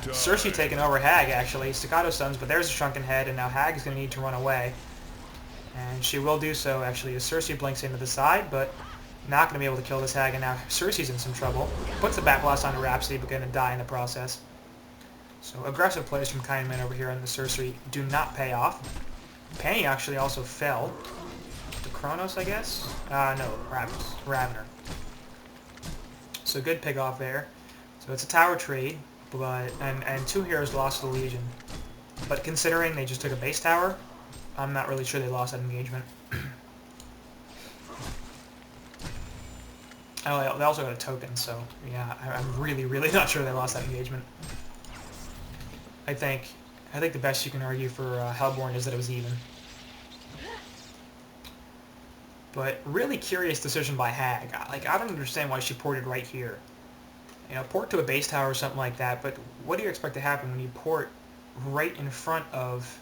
Cersei taking over Hag, actually. Staccato stuns, but there's a Shrunken Head, and now Hag is going to need to run away. And she will do so, actually, as Cersei blinks into the side, but not going to be able to kill this Hag, and now Cersei's in some trouble. Puts the Bat Blast onto Rhapsody, but going to die in the process. So aggressive plays from Kindman over here on the Cersei do not pay off. Penny actually also fell. To Kronos, I guess? No, Ravner. So good pick off there. So it's a tower trade, but and 2 heroes lost to the Legion. But considering they just took a base tower, I'm not really sure they lost that engagement. Oh, they also got a token, so yeah, I'm really not sure they lost that engagement. I think the best you can argue for Hellborn is that it was even. But really curious decision by Hag. Like, I don't understand why she ported right here. You know, port to a base tower or something like that, but what do you expect to happen when you port right in front of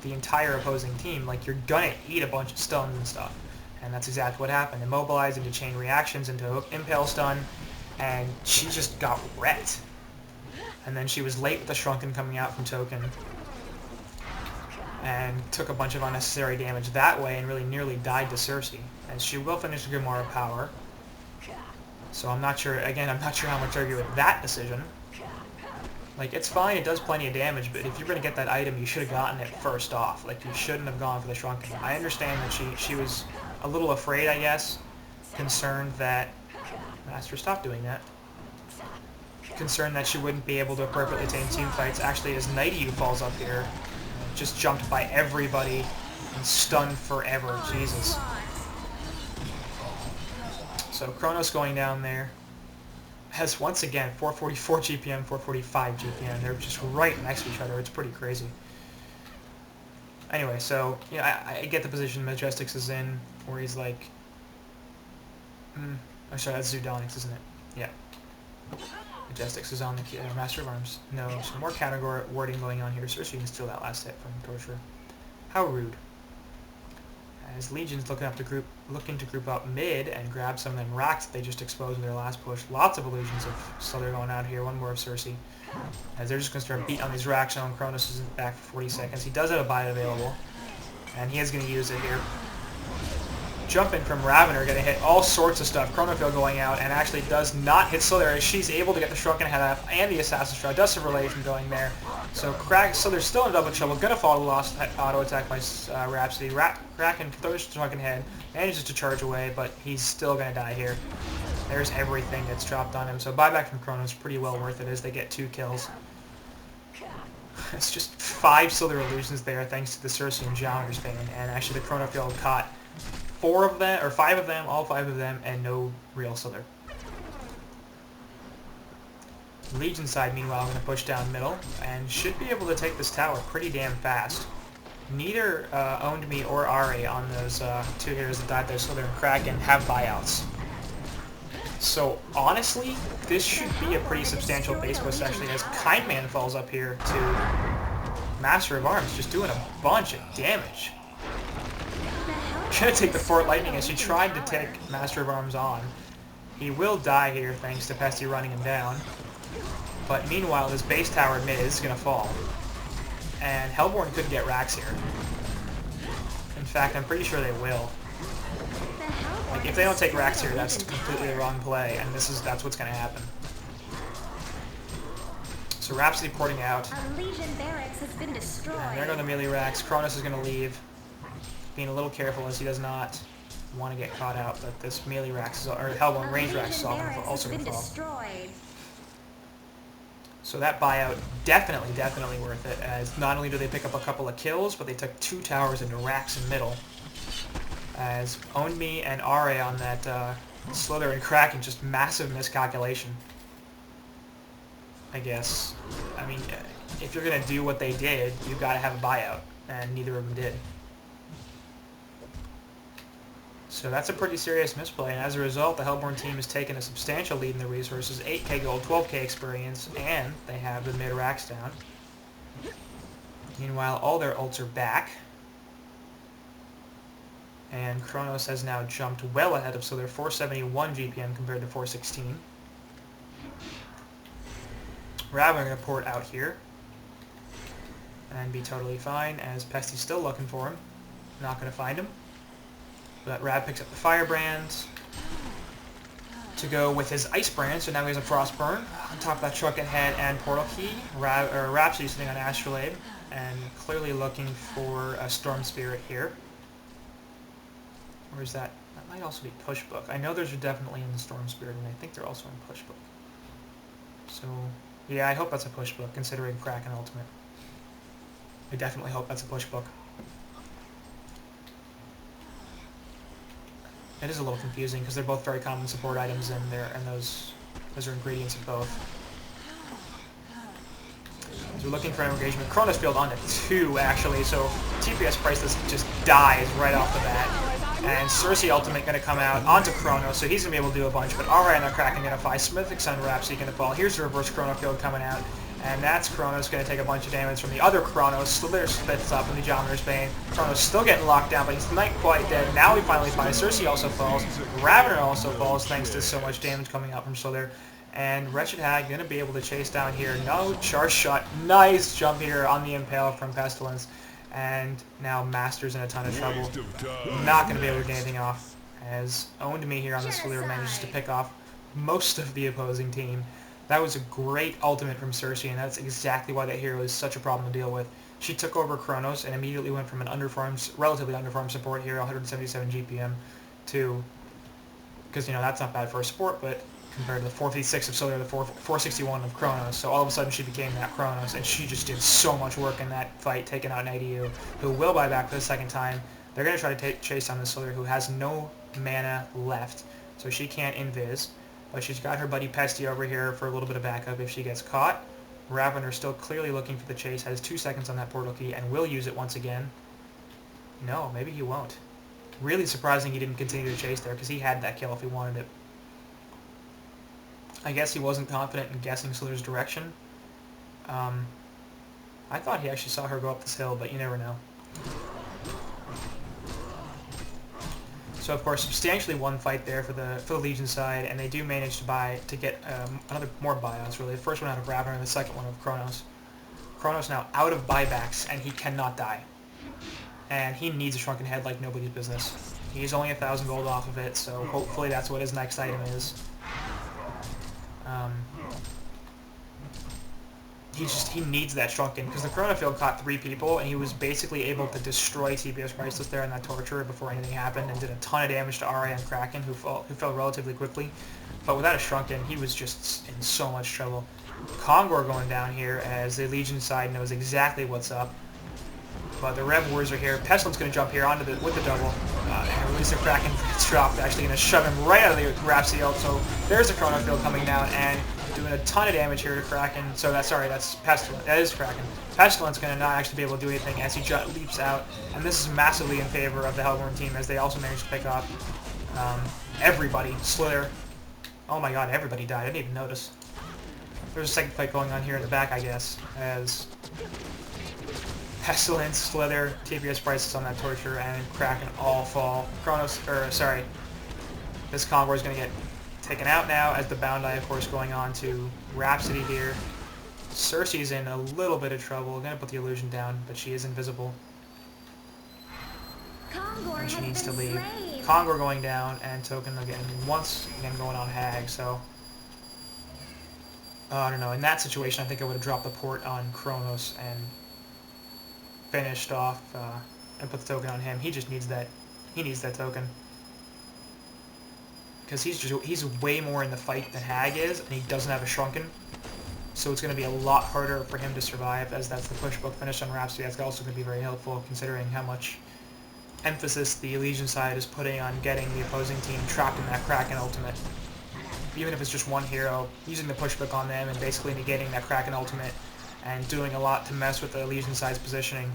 the entire opposing team? Like, you're gonna eat a bunch of stuns and stuff. And that's exactly what happened. Immobilize into chain reactions, into impale stun, and she just got wrecked. And then she was late with the Shrunken coming out from token, and took a bunch of unnecessary damage that way, and really nearly died to Cersei. And she will finish the Grimoire of Power. So I'm not sure, again, I'm not sure how much to argue with that decision. Like, it's fine, it does plenty of damage, but if you're going to get that item, you should have gotten it first off. Like, you shouldn't have gone for the Shrunken. I understand that she was a little afraid, I guess, concerned that... Master, stop doing that. Concerned that she wouldn't be able to appropriately tame team fights. Actually, as Nighty falls up here, just jumped by everybody and stunned forever. Jesus. So Kronos going down there has once again 444 GPM, 445 GPM. They're just right next to each other. It's pretty crazy. Anyway, so yeah, I get the position Majestix is in, where he's like, I'm sorry, that's Zudonix, isn't it? Yeah. Majestics is on the Master of Arms. No, some more category wording going on here. Cersei can steal that last hit from Torturer. How rude. As Legion's looking to group up mid and grab some of them racks that they just exposed in their last push. Lots of illusions of Slither going out here. One more of Cersei. As they're just going to start beating on these racks now. Kronos isn't back for 40 seconds. He does have a buy available. And he is going to use it here. Jumping from Ravener, going to hit all sorts of stuff. Chronofield going out, and actually does not hit Slither as she's able to get the Shrunken Head up and the Assassin's Shroud. Does some relation going there. So Slither's still in double trouble. Going to fall to the lost auto attack by Rhapsody. Kraken throws the Shrunken Head, manages to charge away, but he's still going to die here. There's everything that's dropped on him. So buyback from Kronos, pretty well worth it as they get 2 kills. It's just 5 Slither illusions there thanks to the Cersei and Geometer's Bane, and actually the Chronofield caught 4 of them, or 5 of them, all 5 of them, and no real Slither. Legion side, meanwhile, going to push down middle, and should be able to take this tower pretty damn fast. Neither Owned Me or Ari on those 2 heroes that died there, Slither and Kraken, have buyouts. So honestly, this should be a pretty substantial base push actually, as Kindman falls up here to Master of Arms, just doing a bunch of damage. Gonna take the Fort Lightning as he tried to take Master of Arms on. He will die here thanks to Pesty running him down. But meanwhile, this base tower mid is gonna fall. And Hellborn could get racks here. In fact, I'm pretty sure they will. Like, if they don't take racks here, that's completely the wrong play, and that's what's going to happen. So Rhapsody porting out. A Legion barracks has been destroyed. And there go the melee racks. Kronos is going to leave, being a little careful as he does not want to get caught out. But this melee racks, or Hellborn range racks, is also going to fall. Destroyed. So that buyout definitely worth it, as not only do they pick up a couple of kills, but they took 2 towers into racks in middle. As Owned Me and Ari on that Slither and Kraken, just massive miscalculation. I guess. I mean, if you're going to do what they did, you've got to have a buyout, and neither of them did. So that's a pretty serious misplay, and as a result, the Hellborn team has taken a substantial lead in the resources, 8k gold, 12k experience, and they have the mid-racks down. Meanwhile, all their ults are back. And Kronos has now jumped well ahead of, so they're 471 GPM compared to 416. Ravener going to port out here and be totally fine, as Pesty's still looking for him. Not going to find him. But Rav picks up the Firebrand to go with his Ice Brand, so now he has a Frostburn on top of that Shrunken Head and Portal Key. Rhapsody sitting on Astrolabe and clearly looking for a Storm Spirit here. Or is that? That might also be Push Book. I know those are definitely in the Storm Spirit, and I think they're also in Push Book. So, yeah, I hope that's a Push Book, considering Kraken Ultimate. I definitely hope that's a Push Book. It is a little confusing, because they're both very common support items, and those are ingredients of both. So we're looking for engagement. Kronos Field onto 2, actually, so TPS Priceless just dies right off the bat. And Cersei Ultimate going to come out onto Kronos, so he's going to be able to do a bunch. But Aura and the Kraken going to fight. Smithic Sun Rhapsody going to fall. Here's the reverse Chronofield coming out. And that's Kronos going to take a bunch of damage from the other Kronos. Slither splits up in the Geometer's Bane. Kronos still getting locked down, but he's not quite dead. Now we finally find Cersei also falls. Ravener also falls thanks to so much damage coming out from Slither. And Wretched Hag going to be able to chase down here. No charge shot. Nice jump here on the Impale from Pestilence. And now Master's in a ton of trouble. Not going to be able to get anything off, as Owned Me here on this Slither manages to pick off most of the opposing team. That was a great ultimate from Cersei, and that's exactly why that hero is such a problem to deal with. She took over Kronos and immediately went from an relatively underfarmed support hero, 177 GPM, to, because, you know, that's not bad for a support, but compared to the 456 of Slither, the 461 of Kronos. So all of a sudden she became that Kronos, and she just did so much work in that fight, taking out an ADU, who will buy back for the second time. They're going to try to chase down the Slither, who has no mana left, so she can't invis. But she's got her buddy Pesty over here for a little bit of backup if she gets caught. Ravener still clearly looking for the chase, has 2 seconds on that portal key, and will use it once again. No, maybe he won't. Really surprising he didn't continue to chase there, because he had that kill if he wanted it. I guess he wasn't confident in guessing Slither's direction. I thought he actually saw her go up this hill, but you never know. So of course, substantially one fight there for the Legion side, and they do manage to get more buyouts. Really, the first one out of Ravner, and the second one of Kronos. Kronos now out of buybacks, and he cannot die. And he needs a Shrunken Head like nobody's business. He's only 1,000 gold off of it, so hopefully that's what his next item is. He needs that Shrunken, because the Chronofield caught 3 people, and he was basically able to destroy TBS Priceless there in that Torturer before anything happened, and did a ton of damage to RA and Kraken, who fell relatively quickly. But without a Shrunken, he was just in so much trouble. Kongor going down here, as the Legion side knows exactly what's up. But the Rev Warriors are here. Pestilent's going to jump here with the double, and release the Kraken. It's dropped, actually going to shove him right out of the Rhapsody ult. So there's the Chronofield coming down, and doing a ton of damage here to Kraken. So that's Pestilent. That is Kraken. Pestilent's going to not actually be able to do anything as he leaps out, and this is massively in favor of the Hellborn team, as they also managed to pick off everybody. Slither. Oh my god, everybody died. I didn't even notice. There's a second fight going on here in the back, I guess, as Pestilent, Slither, TPS Prices on that Torture, and Kraken all fall. This Kongor is going to get taken out now, as the Bound Eye, of course, going on to Rhapsody here. Cersei's in a little bit of trouble. Going to put the illusion down, but she is invisible. And she needs to leave. Kongor going down, and Token again going on Hag, so I don't know. In that situation, I think I would have dropped the port on Kronos and finished off and put the token on him. He just needs that. He needs that token, because he's way more in the fight than Hag is, and he doesn't have a Shrunken. So it's going to be a lot harder for him to survive, as that's the push book finish on Rhapsody. That's also going to be very helpful, considering how much emphasis the Legion side is putting on getting the opposing team trapped in that Kraken ultimate. Even if it's just one hero, using the push book on them and basically negating that Kraken ultimate and doing a lot to mess with the Legion side's positioning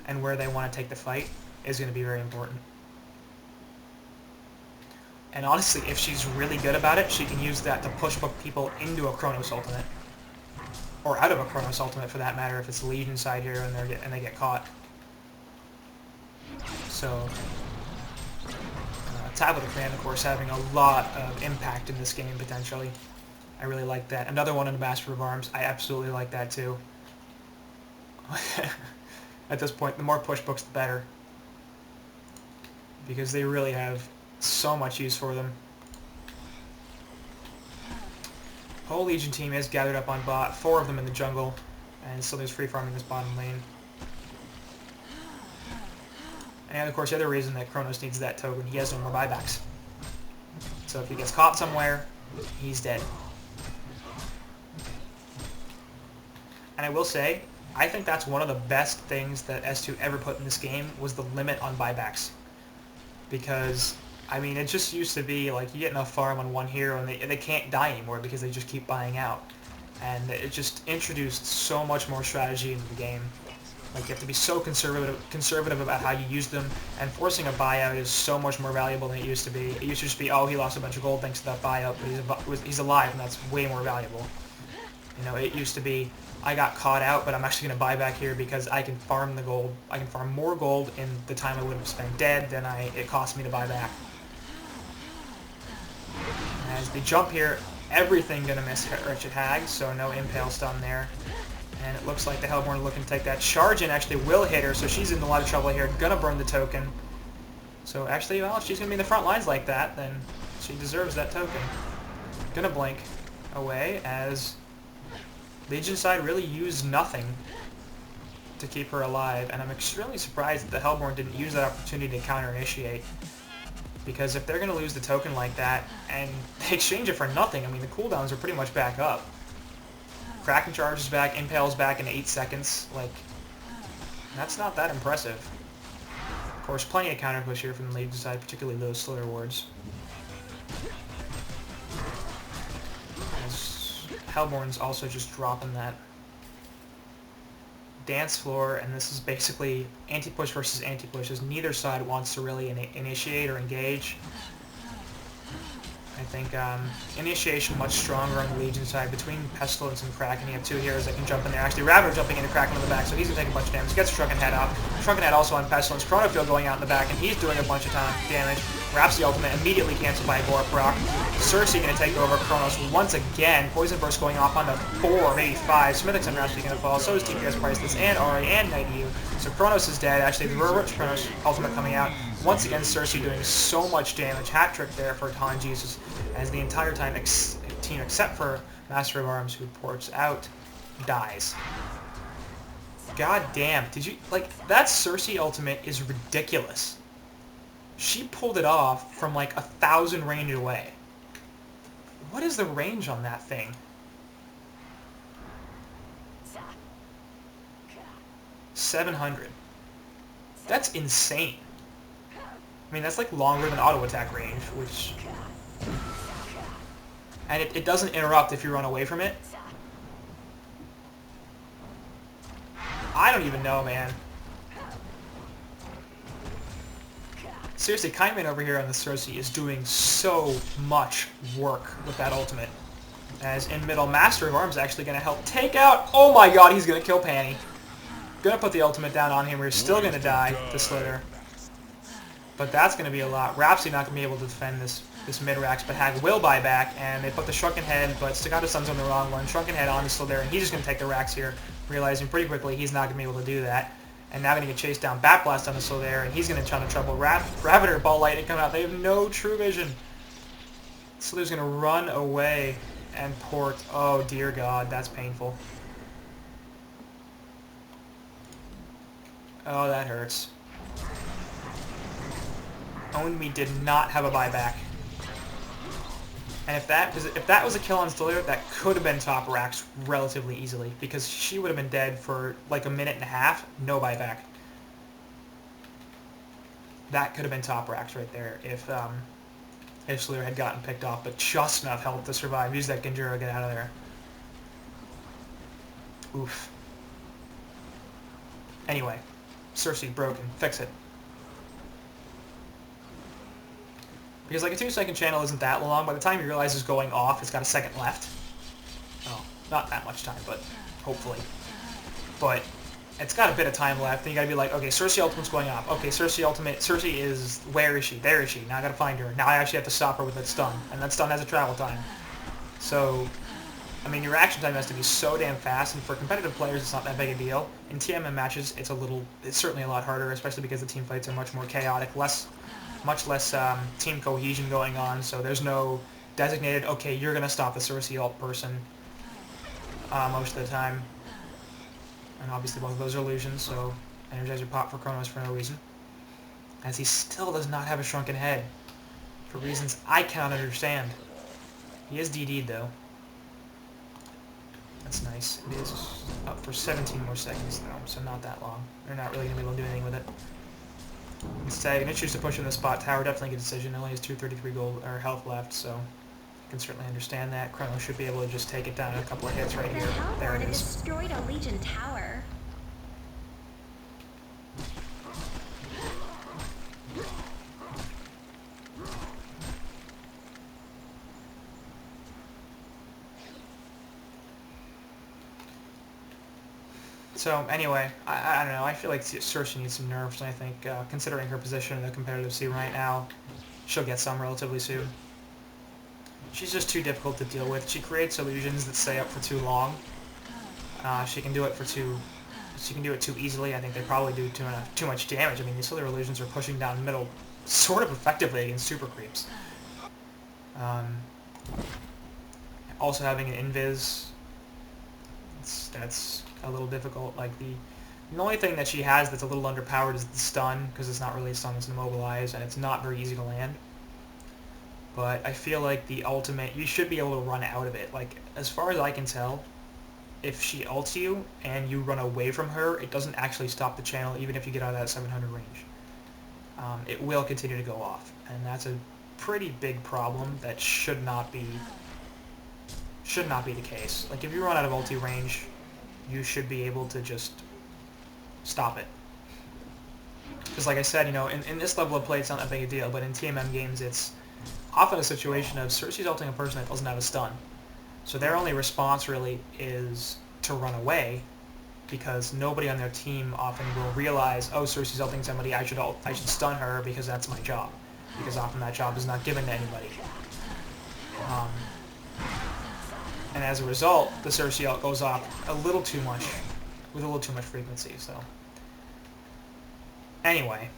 and where they want to take the fight is going to be very important. And honestly, if she's really good about it, she can use that to push book people into a Kronos ultimate. Or out of a Kronos ultimate, for that matter, if it's the Legion side here and they get caught. So, Tablet of Command, of course, having a lot of impact in this game, potentially. I really like that. Another one in the Master of Arms, I absolutely like that, too. At this point, the more push books, the better. Because they really have so much use for them. Whole Legion team is gathered up on bot, 4 of them in the jungle, and still there's free farming this bottom lane. And of course, the other reason that Kronos needs that token, he has no more buybacks. So if he gets caught somewhere, he's dead. And I will say, I think that's one of the best things that S2 ever put in this game, was the limit on buybacks. Because, I mean, it just used to be like you get enough farm on one hero and they can't die anymore because they just keep buying out. And it just introduced so much more strategy into the game. Like, you have to be so conservative about how you use them, and forcing a buyout is so much more valuable than it used to be. It used to just be, oh, he lost a bunch of gold thanks to that buyout, but he's alive, and that's way more valuable. You know, it used to be, I got caught out, but I'm actually going to buy back here because I can farm the gold. I can farm more gold in the time I would have spent dead than it cost me to buy back. As they jump here, everything going to miss Wretched Hag, so no Impale stun there. And it looks like the Hellborn are looking to take that. Charge in actually will hit her, so she's in a lot of trouble here. Gonna burn the token. So actually, well, if she's gonna be in the front lines like that, then she deserves that token. Gonna blink away, as Legion side really used nothing to keep her alive. And I'm extremely surprised that the Hellborn didn't use that opportunity to counter-initiate. Because if they're gonna lose the token like that, and they exchange it for nothing, I mean, the cooldowns are pretty much back up. Kraken charge is back, Impale's back in 8 seconds. Like, that's not that impressive. Of course, plenty of counter push here from the Legion side, particularly those Slither wards. As Hellborn's also just dropping that dance floor, and this is basically anti-push versus anti-push, as neither side wants to really initiate or engage. I think Initiation much stronger on the Legion side. Between Pestilence and Kraken, you have two heroes that can jump in there. Actually, Ravager jumping into Kraken on the back, so he's going to take a bunch of damage. Gets Shrunken Head off. Shrunken Head also on Pestilence. Chronofield going out in the back, and he's doing a bunch of damage. Wraps the ultimate, immediately canceled by Agora proc. Cersei going to take over Kronos once again. Poison Burst going off on the 4, maybe 5. Smithix and Rhapsody going to fall. So is TPS Priceless and Ari and Night EU. So Kronos is dead. Actually, the Reverse Kronos ultimate coming out. Once again, Cersei doing so much damage. Hat trick there for HoN Jesus, as the entire time team, except for Master of Arms, who ports out, dies. God damn, did you, like, that Cersei ultimate is ridiculous. She pulled it off from like 1,000 range away. What is the range on that thing? 700. That's insane. I mean, that's like longer than auto attack range, which... And it doesn't interrupt if you run away from it. I don't even know, man. Seriously, Kaiman over here on the Cersei is doing so much work with that ultimate. As in middle, Master of Arms actually going to help take out... Oh my god, he's going to kill Panny. Going to put the ultimate down on him. We're still going to die to Slither. But that's going to be a lot. Rhapsody not going to be able to defend this mid-rax, but Hag will buy back, and they put the Shrunken Head, but Staccato Sun's on the wrong one. Shrunken Head on is still there, and he's just going to take the rax here, realizing pretty quickly he's not going to be able to do that. And now going to get chased down. Bat Blast on the still there, and he's going to ton of trouble. Ravager, Ball Lightning coming out. They have no true vision. Slither's going to run away and port. Oh, dear God, that's painful. Oh, that hurts. Own Me did not have a buyback. And if that was a kill on Slither, that could have been top racks relatively easily, because she would have been dead for like a minute and a half, no buyback. That could have been top racks right there if Slither had gotten picked off, but just enough health to survive. Use that Genjuro, get out of there. Oof. Anyway, Cersei broken. Fix it. Because like a 2-second channel isn't that long. By the time you realize it's going off, it's got a second left. Oh, not that much time, but hopefully. But it's got a bit of time left, and you gotta be like, okay, Cersei ultimate's going off. Okay, Cersei ultimate, Cersei is, where is she? There is she. Now I gotta find her. Now I actually have to stop her with that stun, and that stun has a travel time. So, I mean, your reaction time has to be so damn fast, and for competitive players, it's not that big a deal. In TMM matches, it's certainly a lot harder, especially because the team fights are much more chaotic, much less team cohesion going on, so there's no designated, okay, you're going to stop the Cersei ult person most of the time. And obviously both of those are illusions, so Energizer pop for Kronos for no reason. As he still does not have a Shrunken Head, for reasons I cannot understand. He is DD'd though. That's nice. It is up for 17 more seconds though, so not that long. They're not really going to be able to do anything with it. Instead, going to choose to push in the spot tower. Definitely a good decision. It only has 233 gold or health left, so I can certainly understand that. Chrono should be able to just take it down in a couple of hits right here. There it is. Destroyed a Legion tower. So anyway, I don't know. I feel like Cersei needs some nerfs, and I think considering her position in the competitive scene right now, she'll get some relatively soon. She's just too difficult to deal with. She creates illusions that stay up for too long. She can do it too easily. I think they probably do too much damage. I mean, these other illusions are pushing down the middle sort of effectively against super creeps. Also having an invis, that's a little difficult. Like the only thing that she has that's a little underpowered is the stun, because it's not really a stun, it's an immobilize, and it's not very easy to land. But I feel like the ultimate, you should be able to run out of it. Like, as far as I can tell, if she ults you and you run away from her, it doesn't actually stop the channel, even if you get out of that 700 range. It will continue to go off, and that's a pretty big problem that should not be the case. Like, if you run out of ulti range, you should be able to just stop it. Because like I said, you know, in this level of play, it's not that big a deal, but in TMM games, it's often a situation of Cersei's ulting a person that doesn't have a stun. So their only response really is to run away, because nobody on their team often will realize, oh, Cersei's ulting somebody, I should stun her because that's my job. Because often that job is not given to anybody. And as a result, the Cersei ult goes off a little too much, with a little too much frequency, so. Anyway.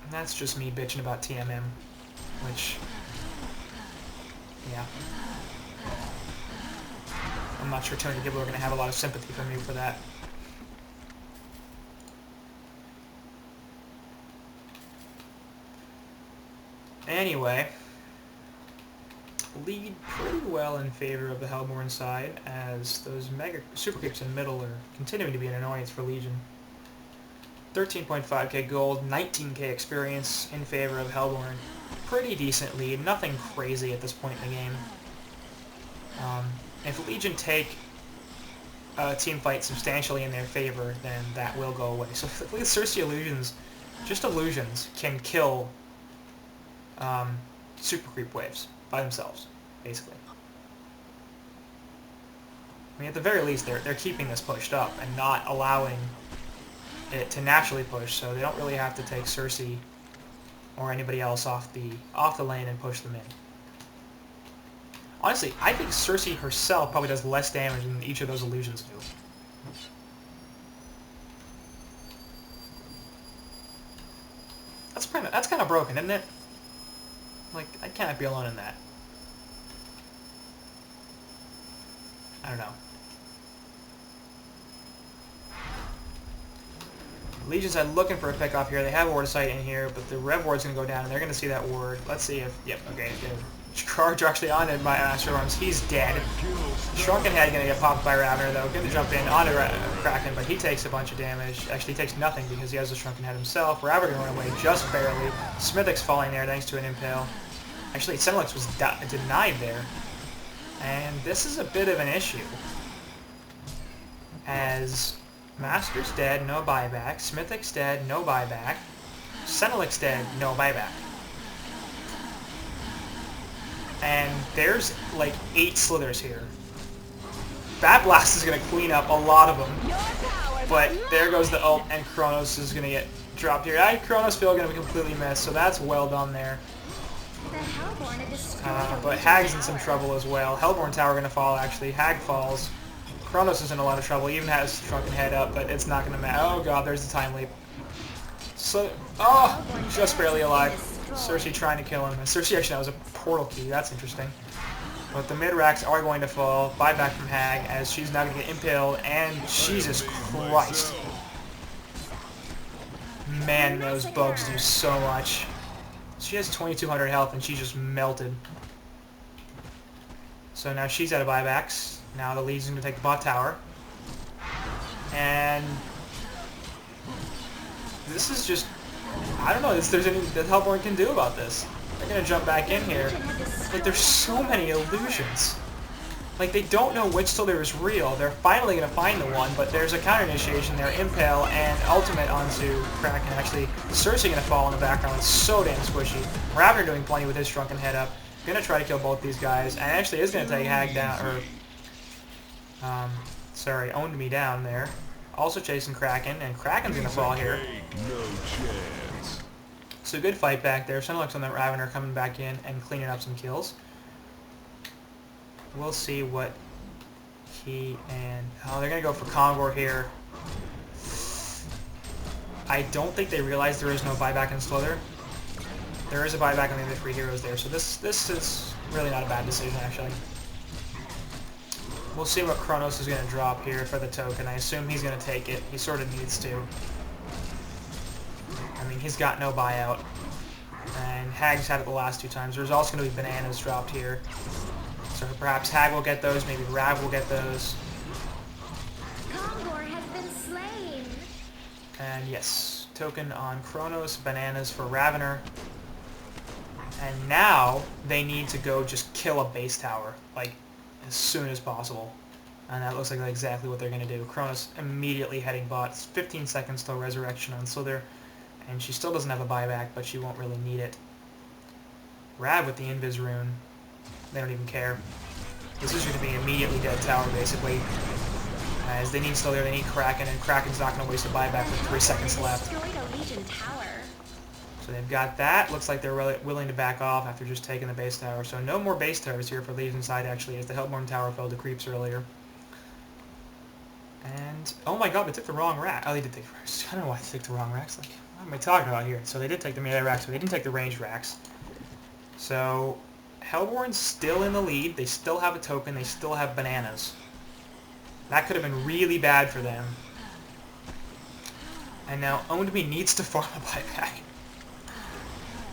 And that's just me bitching about TMM, which, yeah. I'm not sure too many people are going to have a lot of sympathy for me for that. Anyway, lead pretty well in favor of the Hellborn side, as those mega super creeps in middle are continuing to be an annoyance for Legion. 13.5k gold, 19k experience in favor of Hellborn. Pretty decent lead, nothing crazy at this point in the game. If Legion take a team fight substantially in their favor, then that will go away. So if the Cersei illusions, just illusions, can kill super creep waves by themselves, basically. I mean, at the very least, they're keeping this pushed up and not allowing it to naturally push, so they don't really have to take Cersei or anybody else off the lane and push them in. Honestly, I think Cersei herself probably does less damage than each of those illusions do. That's kind of broken, isn't it? Like, I can't be alone in that. I don't know. Legion's side looking for a pick off here. They have a ward of sight in here, but the rev ward's going to go down, and they're going to see that ward. Let's see if... Yep, okay, good. Charge actually on it by Master Arms. He's dead. Shrunken Head going to get popped by Ravener, though. Going to jump in onto Kraken, but he takes a bunch of damage. Actually, he takes nothing because he has the Shrunken Head himself. Ravener going away just barely. Smithwick's falling there thanks to an impale. Actually, Senelix was denied there. And this is a bit of an issue, as Master's dead, no buyback. Smithwick's dead, no buyback. Senelic's dead, no buyback. And there's like 8 slithers here. Bat Blast is going to clean up a lot of them. But there goes the ult, and Kronos is going to get dropped here. Kronos field going to be completely missed, so that's well done there. But Hag's in some trouble as well. Hellborn Tower going to fall, actually. Hag falls. Kronos is in a lot of trouble. Even has Shrunken Head up, but it's not going to matter. Oh god, there's the time leap. So, oh, just barely alive. Cersei trying to kill him. And Cersei actually has a portal key. That's interesting. But the mid-racks are going to fall. Buyback from Hag, as she's now going to get impaled. And Jesus Christ. Man, those bugs do so much. She has 2,200 health, and she just melted. So now she's out of buybacks. Now the Legion's going to take the bot tower. And this is just... I don't know if there's anything that Hellborn can do about this. They're going to jump back in here. But there's so many illusions. Like, they don't know which slither is real. They're finally going to find the one, but there's a counter initiation there. Impale and ultimate onto Kraken. Actually, Cersei going to fall in the background. It's so damn squishy. Ravener doing plenty with his Shrunken Head up. Going to try to kill both these guys. And actually is going to take Hag down, or... sorry, owned me down there. Also chasing Kraken, and Kraken's going to fall here. So good fight back there. Senelix on that Ravener coming back in and cleaning up some kills. We'll see what he and... Oh, they're going to go for Kongor here. I don't think they realize there is no buyback in Slither. There is a buyback on the other 3 heroes there, so this is really not a bad decision, actually. We'll see what Kronos is going to drop here for the token. I assume he's going to take it. He sort of needs to. I mean, he's got no buyout. And Hag's had it the last 2 times. There's also going to be bananas dropped here. So perhaps Hag will get those, maybe Rav will get those. Kongor has been slain. And yes, token on Kronos, bananas for Ravener. And now they need to go just kill a base tower, like, as soon as possible. And that looks like exactly what they're going to do. Kronos immediately heading bot. It's 15 seconds till resurrection on Slither. And she still doesn't have a buyback, but she won't really need it. Rav with the Invis rune. They don't even care. This is going to be an immediately dead tower, basically. As they need still there, they need Kraken, and Kraken's not going to waste a buyback with 3 seconds left. So they've got that. Looks like they're really willing to back off after just taking the base tower. So no more base towers here for Legion side, actually, as the Hellborn tower fell to creeps earlier. And, oh my god, they took the wrong rack. Oh, they did take the racks. I don't know why they took the wrong racks. Like, what am I talking about here? So they did take the melee racks, but they didn't take the range racks. So Hellborn's still in the lead. They still have a token. They still have bananas. That could have been really bad for them. And now On'Dmi needs to farm a buyback.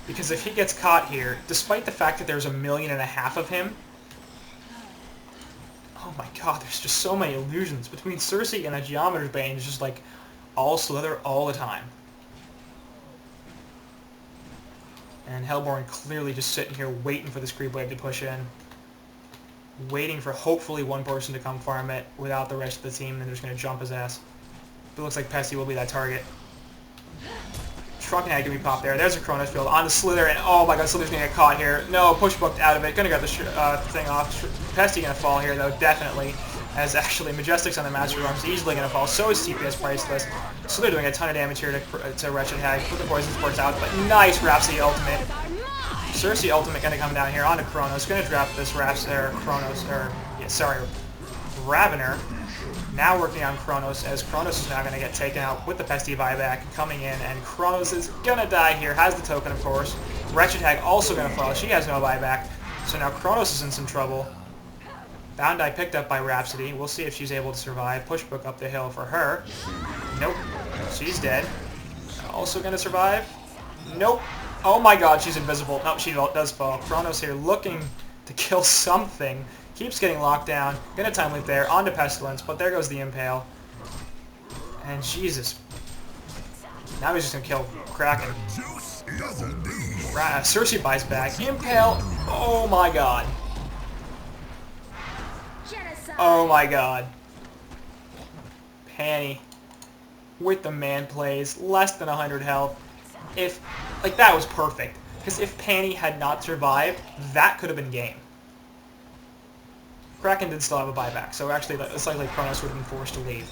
Because if he gets caught here, despite the fact that there's 1.5 million of him, oh my god, there's just so many illusions. Between Cersei and a Geometer's Bane, it's just like all Slither all the time. And Hellborn clearly just sitting here waiting for this creep wave to push in. Waiting for hopefully one person to come farm it without the rest of the team, and they're just going to jump his ass. But it looks like Pesty will be that target. Shrunken Hag can be popped there. There's a Chronos Field on the Slither, and oh my god, Slither's going to get caught here. No, push booked out of it. Going to get the thing off. Pesty going to fall here, though, definitely. As actually Majestic's on the Master of Arms, easily going to fall. So is TPS Priceless. So they're doing a ton of damage here to Wretched Hag. Put the Poison Sports out, but nice Rhapsody ultimate. Cersei ultimate going to come down here onto Chronos. Going to drop this Ravener. Now working on Chronos, as Chronos is now going to get taken out with the Pesty buyback coming in, and Chronos is going to die here. Has the token, of course. Wretched Hag also going to fall. She has no buyback. So now Chronos is in some trouble. Bound Eye picked up by Rhapsody. We'll see if she's able to survive. Pushbook up the hill for her. Nope. She's dead. Also going to survive. Nope. Oh my god, she's invisible. Nope, she does fall. Chronos here looking to kill something. Keeps getting locked down. Gonna time loop there. Onto Pestilence, but there goes the Impale. And Jesus. Now he's just gonna kill Kraken. Cersei buys back. Impale. Oh my god. Oh my god. Panny. With the man plays. Less than 100 health. Like, that was perfect. Because if Panny had not survived, that could have been game. Kraken did still have a buyback, so actually it's likely Chronos would have been forced to leave.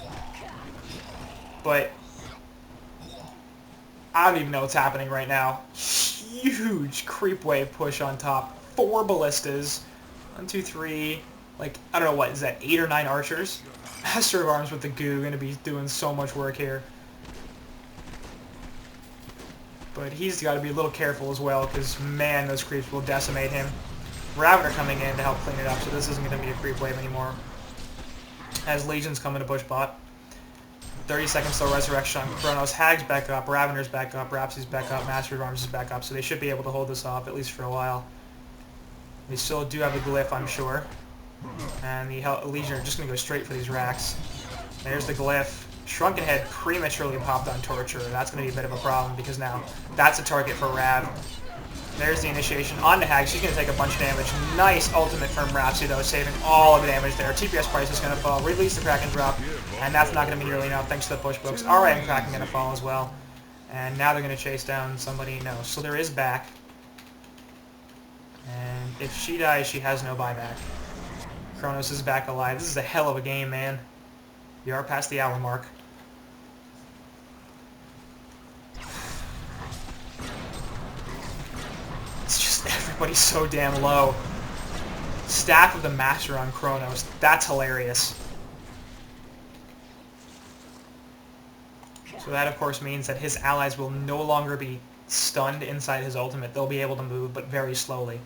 But I don't even know what's happening right now. Huge creep wave push on top. 4 ballistas. 1, 2, 3. Like, I don't know what, is that 8 or 9 archers? Master of Arms with the goo, going to be doing so much work here. But he's got to be a little careful as well, because, man, those creeps will decimate him. Ravener coming in to help clean it up, so this isn't going to be a creep wave anymore. As Legion's coming to push bot. 30 seconds till Resurrection on Chronos. Hag's back up, Ravener's back up, Rhapsody's back up, Master of Arms is back up, so they should be able to hold this off, at least for a while. They still do have a glyph, I'm sure. And the Legion are just going to go straight for these racks. There's the glyph. Shrunken Head prematurely popped on Torture. That's going to be a bit of a problem because now that's a target for Rav. There's the initiation on the Hag. She's going to take a bunch of damage. Nice ultimate from Rhapsody, though, saving all of the damage there. TPS price is going to fall. Release the Kraken drop, and that's not going to be nearly enough thanks to the push books. RM Kraken going to fall as well. And now they're going to chase down somebody. No, so there is back. And if she dies, she has no buyback. Chronos is back alive. This is a hell of a game, man. We are past the hour mark. It's just everybody's so damn low. Staff of the Master on Chronos. That's hilarious. So that, of course, means that his allies will no longer be stunned inside his ultimate. They'll be able to move, but very slowly.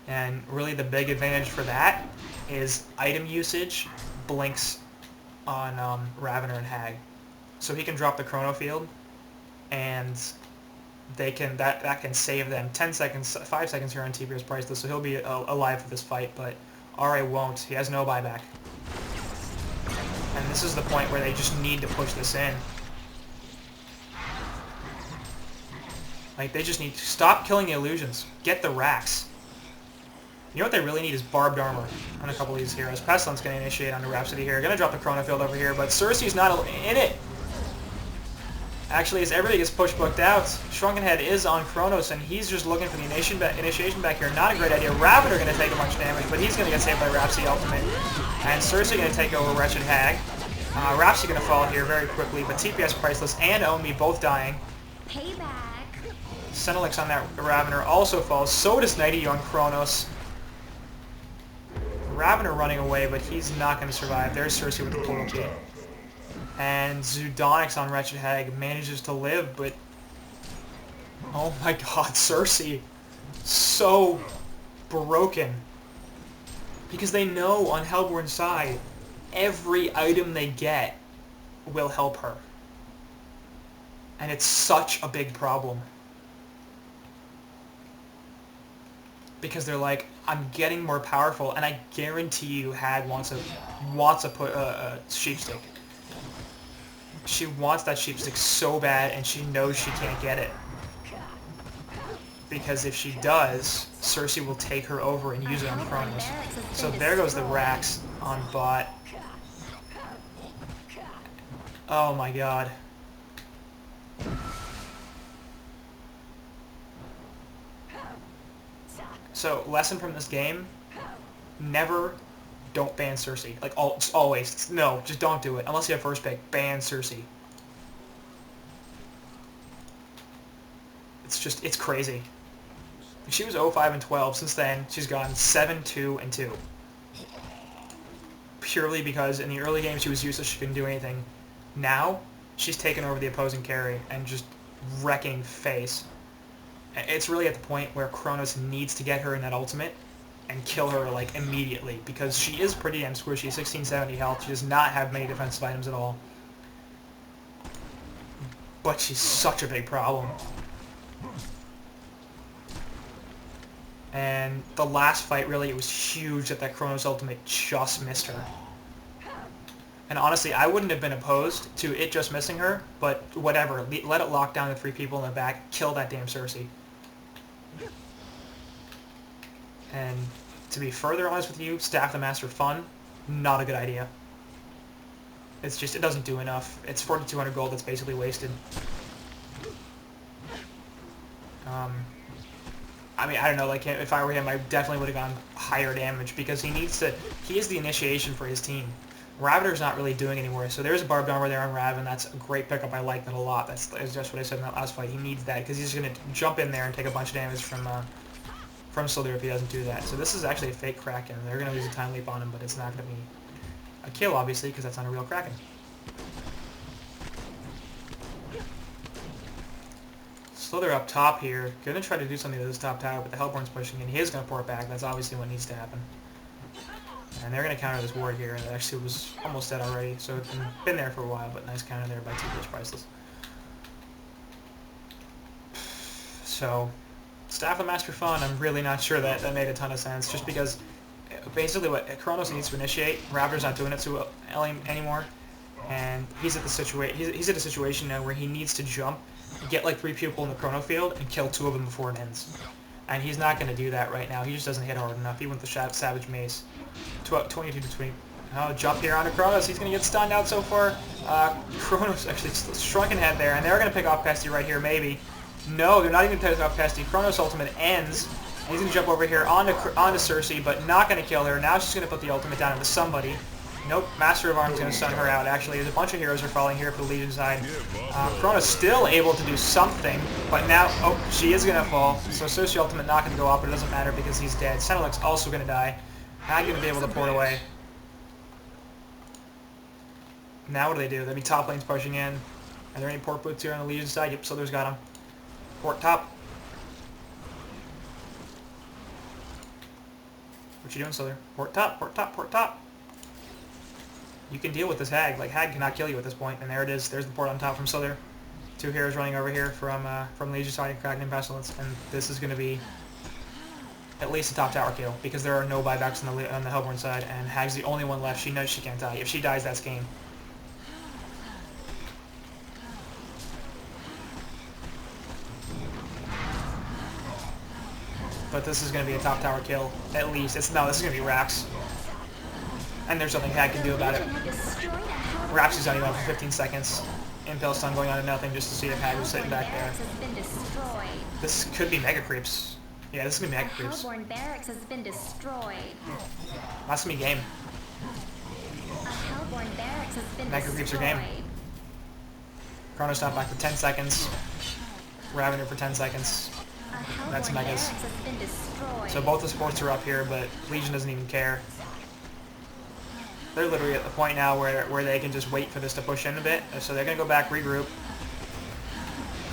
And really the big advantage for that is item usage blinks on Ravener and Hag. So he can drop the Chrono Field, and they can that can save them 10 seconds, 5 seconds here on TPS Priceless, so he'll be alive for this fight, but RA won't. He has no buyback. And this is the point where they just need to push this in. Like, they just need to stop killing the illusions. Get the racks. You know what they really need is barbed armor on a couple of these heroes. Pestilence going to initiate onto Rhapsody here. Going to drop the Chrono Field over here, but Cersei's not in it. Actually, as everybody gets push booked out, Shrunken Head is on Kronos, and he's just looking for the initiation back here. Not a great idea. Ravender going to take a bunch of damage, but he's going to get saved by Rhapsody Ultimate. And Cersei going to take over Wretched Hag. Rhapsody going to fall here very quickly, but TPS Priceless and Omi both dying. Payback. Senelix on that Ravender also falls. So does Nighty on Kronos. Ravender running away, but he's not going to survive. There's Cersei with the portal key. And Zudonix on Wretched Hag manages to live, but... Oh my god, Cersei. So broken. Because they know on Hellborn's side, every item they get will help her. And it's such a big problem. Because they're like, I'm getting more powerful, and I guarantee you Hag wants to put a sheepstick. She wants that sheepstick so bad, and she knows she can't get it. Because if she does, Cersei will take her over and use it on Kronos. So there goes the Rax on bot. Oh my god. So, lesson from this game, never don't ban Cersei. Like, always. No, just don't do it. Unless you have first pick, ban Cersei. It's just, it's crazy. She was 0-5 and 12. Since then, she's gone 7-2 and 2. Purely because in the early game she was useless, she couldn't do anything. Now, she's taken over the opposing carry and just wrecking face. It's really at the point where Kronos needs to get her in that ultimate and kill her, like, immediately, because she is pretty damn squishy. 1670 health. She does not have many defensive items at all. But she's such a big problem. And the last fight, really, it was huge that Kronos ultimate just missed her. And honestly, I wouldn't have been opposed to it just missing her, but whatever. Let it lock down the 3 people in the back. Kill that damn Cersei. And to be further honest with you, Staff the Master Fun, not a good idea. It's just, it doesn't do enough. It's 4,200 gold that's basically wasted. I mean, I don't know, like, if I were him, I definitely would have gone higher damage, because he needs to, he is the initiation for his team. Ravender's not really doing anymore, so there's a Barbed Armor there on Raven. That's a great pickup. I like that a lot. That's just what I said in that last fight. He needs that, because he's going to jump in there and take a bunch of damage from Slither if he doesn't do that. So this is actually a fake Kraken. They're going to use a time leap on him, but it's not going to be a kill, obviously, because that's not a real Kraken. Slither up top here. Going to try to do something to this top tower, but the Hellborn's pushing in. He is going to pour it back. That's obviously what needs to happen. And they're going to counter this ward here. That actually was almost dead already, so it's been there for a while, but nice counter there by TPS Priceless. So, Staff of Master Fun, I'm really not sure that made a ton of sense, just because basically what Kronos needs to initiate, Raptor's not doing it too well anymore, and he's at the he's at a situation now where he needs to jump, get like 3 people in the Chrono field, and kill 2 of them before it ends. And he's not going to do that right now. He just doesn't hit hard enough. Even with the Savage Mace. 22 to 20. Oh, jump here onto Kronos. He's going to get stunned out so far. Kronos actually Shrunken Head there. And they're going to pick off Pesty right here, maybe. No, they're not even picking off Pesty. Kronos' ultimate ends. And he's going to jump over here onto Cersei, but not going to kill her. Now she's going to put the ultimate down into somebody. Nope, Master of Arms is going to stun her out. Actually, there's a bunch of heroes are falling here for the Legion side. Kronos still able to do something, but now, oh, she is going to fall. So Cersei ultimate not going to go off, but it doesn't matter because he's dead. Senelix also going to die. Not going to be able to pour it away. Now what do they do? They'll be top lanes pushing in. Are there any port boots here on the Legion side? Yep, Slither's got them. Port top. What you doing, Slither? Port top, port top, port top. You can deal with this Hag. Like, Hag cannot kill you at this point. And there it is. There's the port on top from Slither. 2 heroes running over here from Legion side and Kraken and Pestilence. And this is going to be at least a top tower kill, because there are no buybacks on the Hellborn side, and Hag's the only one left. She knows she can't die. If she dies, that's game. But this is going to be a top tower kill, at least. No, this is going to be Rax. And there's nothing Hag can do about it. Rax is only on for 15 seconds. Impale stun going on to nothing just to see if Hag was sitting back there. Barracks has been destroyed. This could be Mega Creeps. Yeah, this is going to be Mega Creeps. Hellborn barracks has been destroyed. That's going to be game. A Hellborn barracks has been Mega Creeps are destroyed. game. Chrono Stop back for 10 seconds. Ravener for 10 seconds. A Hellborn That's Megas. barracks has been destroyed. So both the sports are up here, but Legion doesn't even care. They're literally at the point now where they can just wait for this to push in a bit. So they're going to go back, regroup.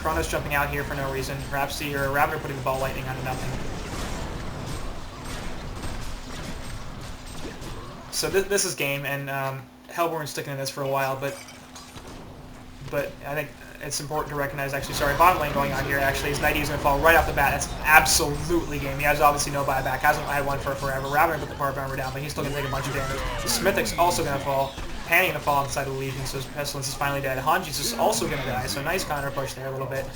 Chrono's jumping out here for no reason. Rhapsody or Ravener putting the ball lightning onto nothing. So this is game, and Hellborn's sticking in this for a while, but I think it's important to recognize, actually, sorry, bottom lane going on here, actually, is Nighty is going to fall right off the bat. That's absolutely game. He has obviously no buyback. Hasn't had one for forever. Ravener put the power bomber down, but he's still going to take a bunch of damage. Smithic's also going to fall. Panning going to fall on the side of the Legion, so Pestilence is finally dead. Hanji's is also going to die, so nice counter push there a little bit.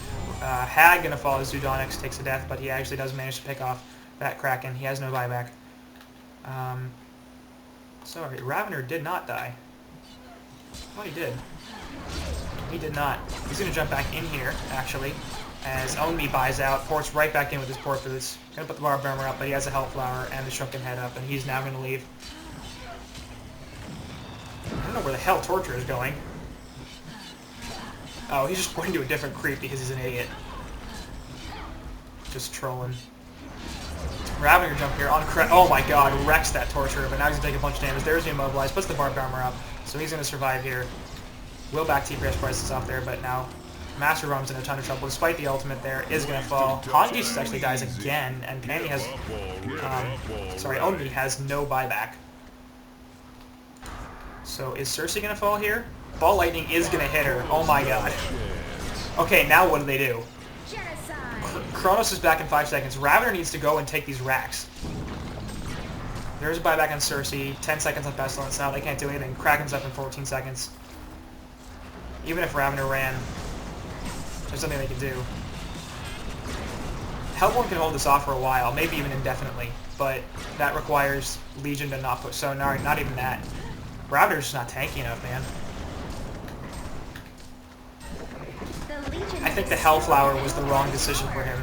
Hag going to fall as Zudonix takes a death, but he actually does manage to pick off that Kraken. He has no buyback. Sorry, Ravener did not die. Oh, he did. He did not. He's going to jump back in here, actually, as Onmi buys out, ports right back in with his port boots. Going to put the Barb Bomber up, but he has a Health Flower and the Shrunken Head up, and he's now going to leave. I don't know where the hell Torture is going. Oh, he's just going to a different creep because he's an idiot. Just trolling. Ravener jump here on oh my god, wrecks that Torturer, but now he's going to take a bunch of damage. There's the Immobilize, puts the Barbed Armor up, so he's going to survive here. Will back TPS prices off there, but now Master Rum's in a ton of trouble. Despite the ultimate there, is going to fall. HoN actually dies again, and Panny has, Onmi has no buyback. So is Cersei going to fall here? Ball Lightning is going to hit her. Oh my god. Okay, now what do they do? Kronos is back in 5 seconds. Ravener needs to go and take these racks. There's a buyback on Cersei. 10 seconds on Pestilence. Now they can't do anything. Kraken's up in 14 seconds. Even if Ravener ran, there's something they can do. Hellborn can hold this off for a while, maybe even indefinitely, but that requires Legion to not push. So not even that. Ravener's just not tanky enough, man. I think the Hellflower was the wrong decision for him.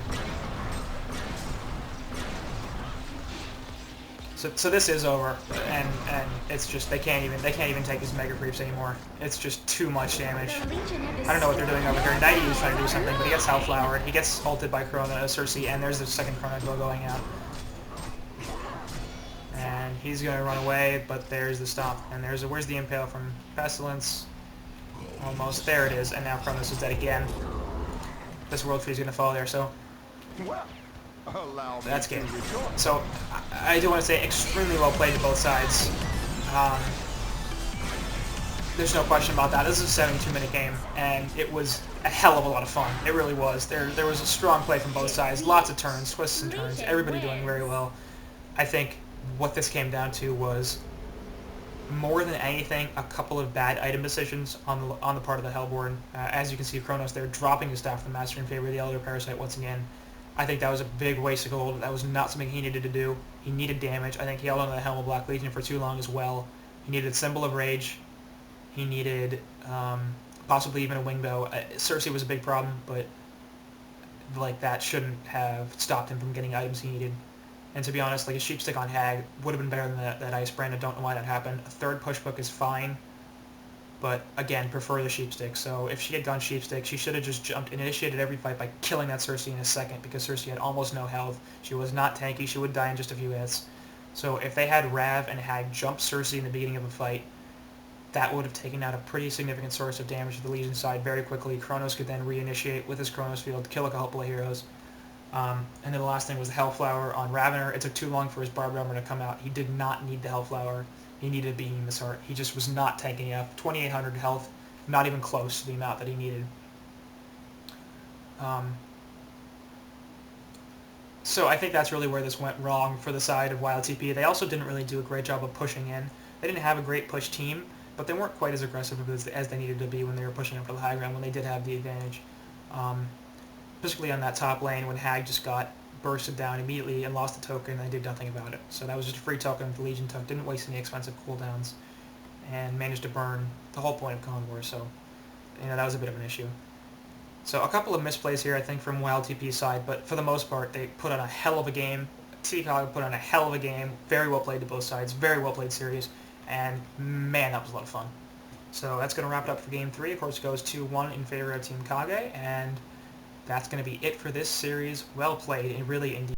So this is over, and it's just they can't even take his Mega Creeps anymore. It's just too much damage. I don't know what they're doing over here. Nighty is trying to do something, but he gets Hellflowered. He gets ulted by Cersei, and there's the second Chrono Duel going out. And he's gonna run away, but there's the stop. And where's the Impale from Pestilence? Almost there it is, and now Kronos is dead again. This World Tree is gonna fall there, so that's game. So I do want to say extremely well played to both sides. There's no question about that. This is a 72-minute game, and it was a hell of a lot of fun. It really was. There was a strong play from both sides. Lots of turns, twists and turns. Everybody doing very well. I think what this came down to was, more than anything, a couple of bad item decisions on the part of the Hellborn. As you can see, Kronos there dropping his staff from the Master in favor of the Elder Parasite once again. I think that was a big waste of gold. That was not something he needed to do. He needed damage. I think he held on to the Helm of Black Legion for too long as well. He needed Symbol of Rage. He needed possibly even a Wingbow. Cersei was a big problem, but like that shouldn't have stopped him from getting items he needed. And to be honest, like a Sheepstick on Hag would have been better than that Ice Brand. I don't know why that happened. A third push book is fine, but again, prefer the Sheepstick. So if she had gone Sheepstick, she should have just jumped and initiated every fight by killing that Cersei in a second, because Cersei had almost no health. She was not tanky. She would die in just a few hits. So if they had Rav and Hag jump Cersei in the beginning of a fight, that would have taken out a pretty significant source of damage to the Legion side very quickly. Kronos could then reinitiate with his Kronos Field, kill a couple of heroes. And then the last thing was the Hellflower on Ravener. It took too long for his Barbed Armor to come out. He did not need the Hellflower. He needed a Behemoth's Heart. He just was not tanking enough. 2,800 health, not even close to the amount that he needed. So I think that's really where this went wrong for the side of YLTP. They also didn't really do a great job of pushing in. They didn't have a great push team, but they weren't quite as aggressive as they needed to be when they were pushing up for the high ground, when they did have the advantage. Particularly on that top lane when Hag just got bursted down immediately and lost the token, and they did nothing about it. So that was just a free token the Legion took, didn't waste any expensive cooldowns, and managed to burn the whole point of Cold War. So that was a bit of an issue. So a couple of misplays here, I think, from YLTP's side, but for the most part, they put on a hell of a game. TKAG put on a hell of a game. Very well played to both sides. Very well played series. And man, that was a lot of fun. So that's going to wrap it up for Game 3. Of course, it goes 2-1 in favor of Team Kage, and that's going to be it for this series. Well played, and really indeed.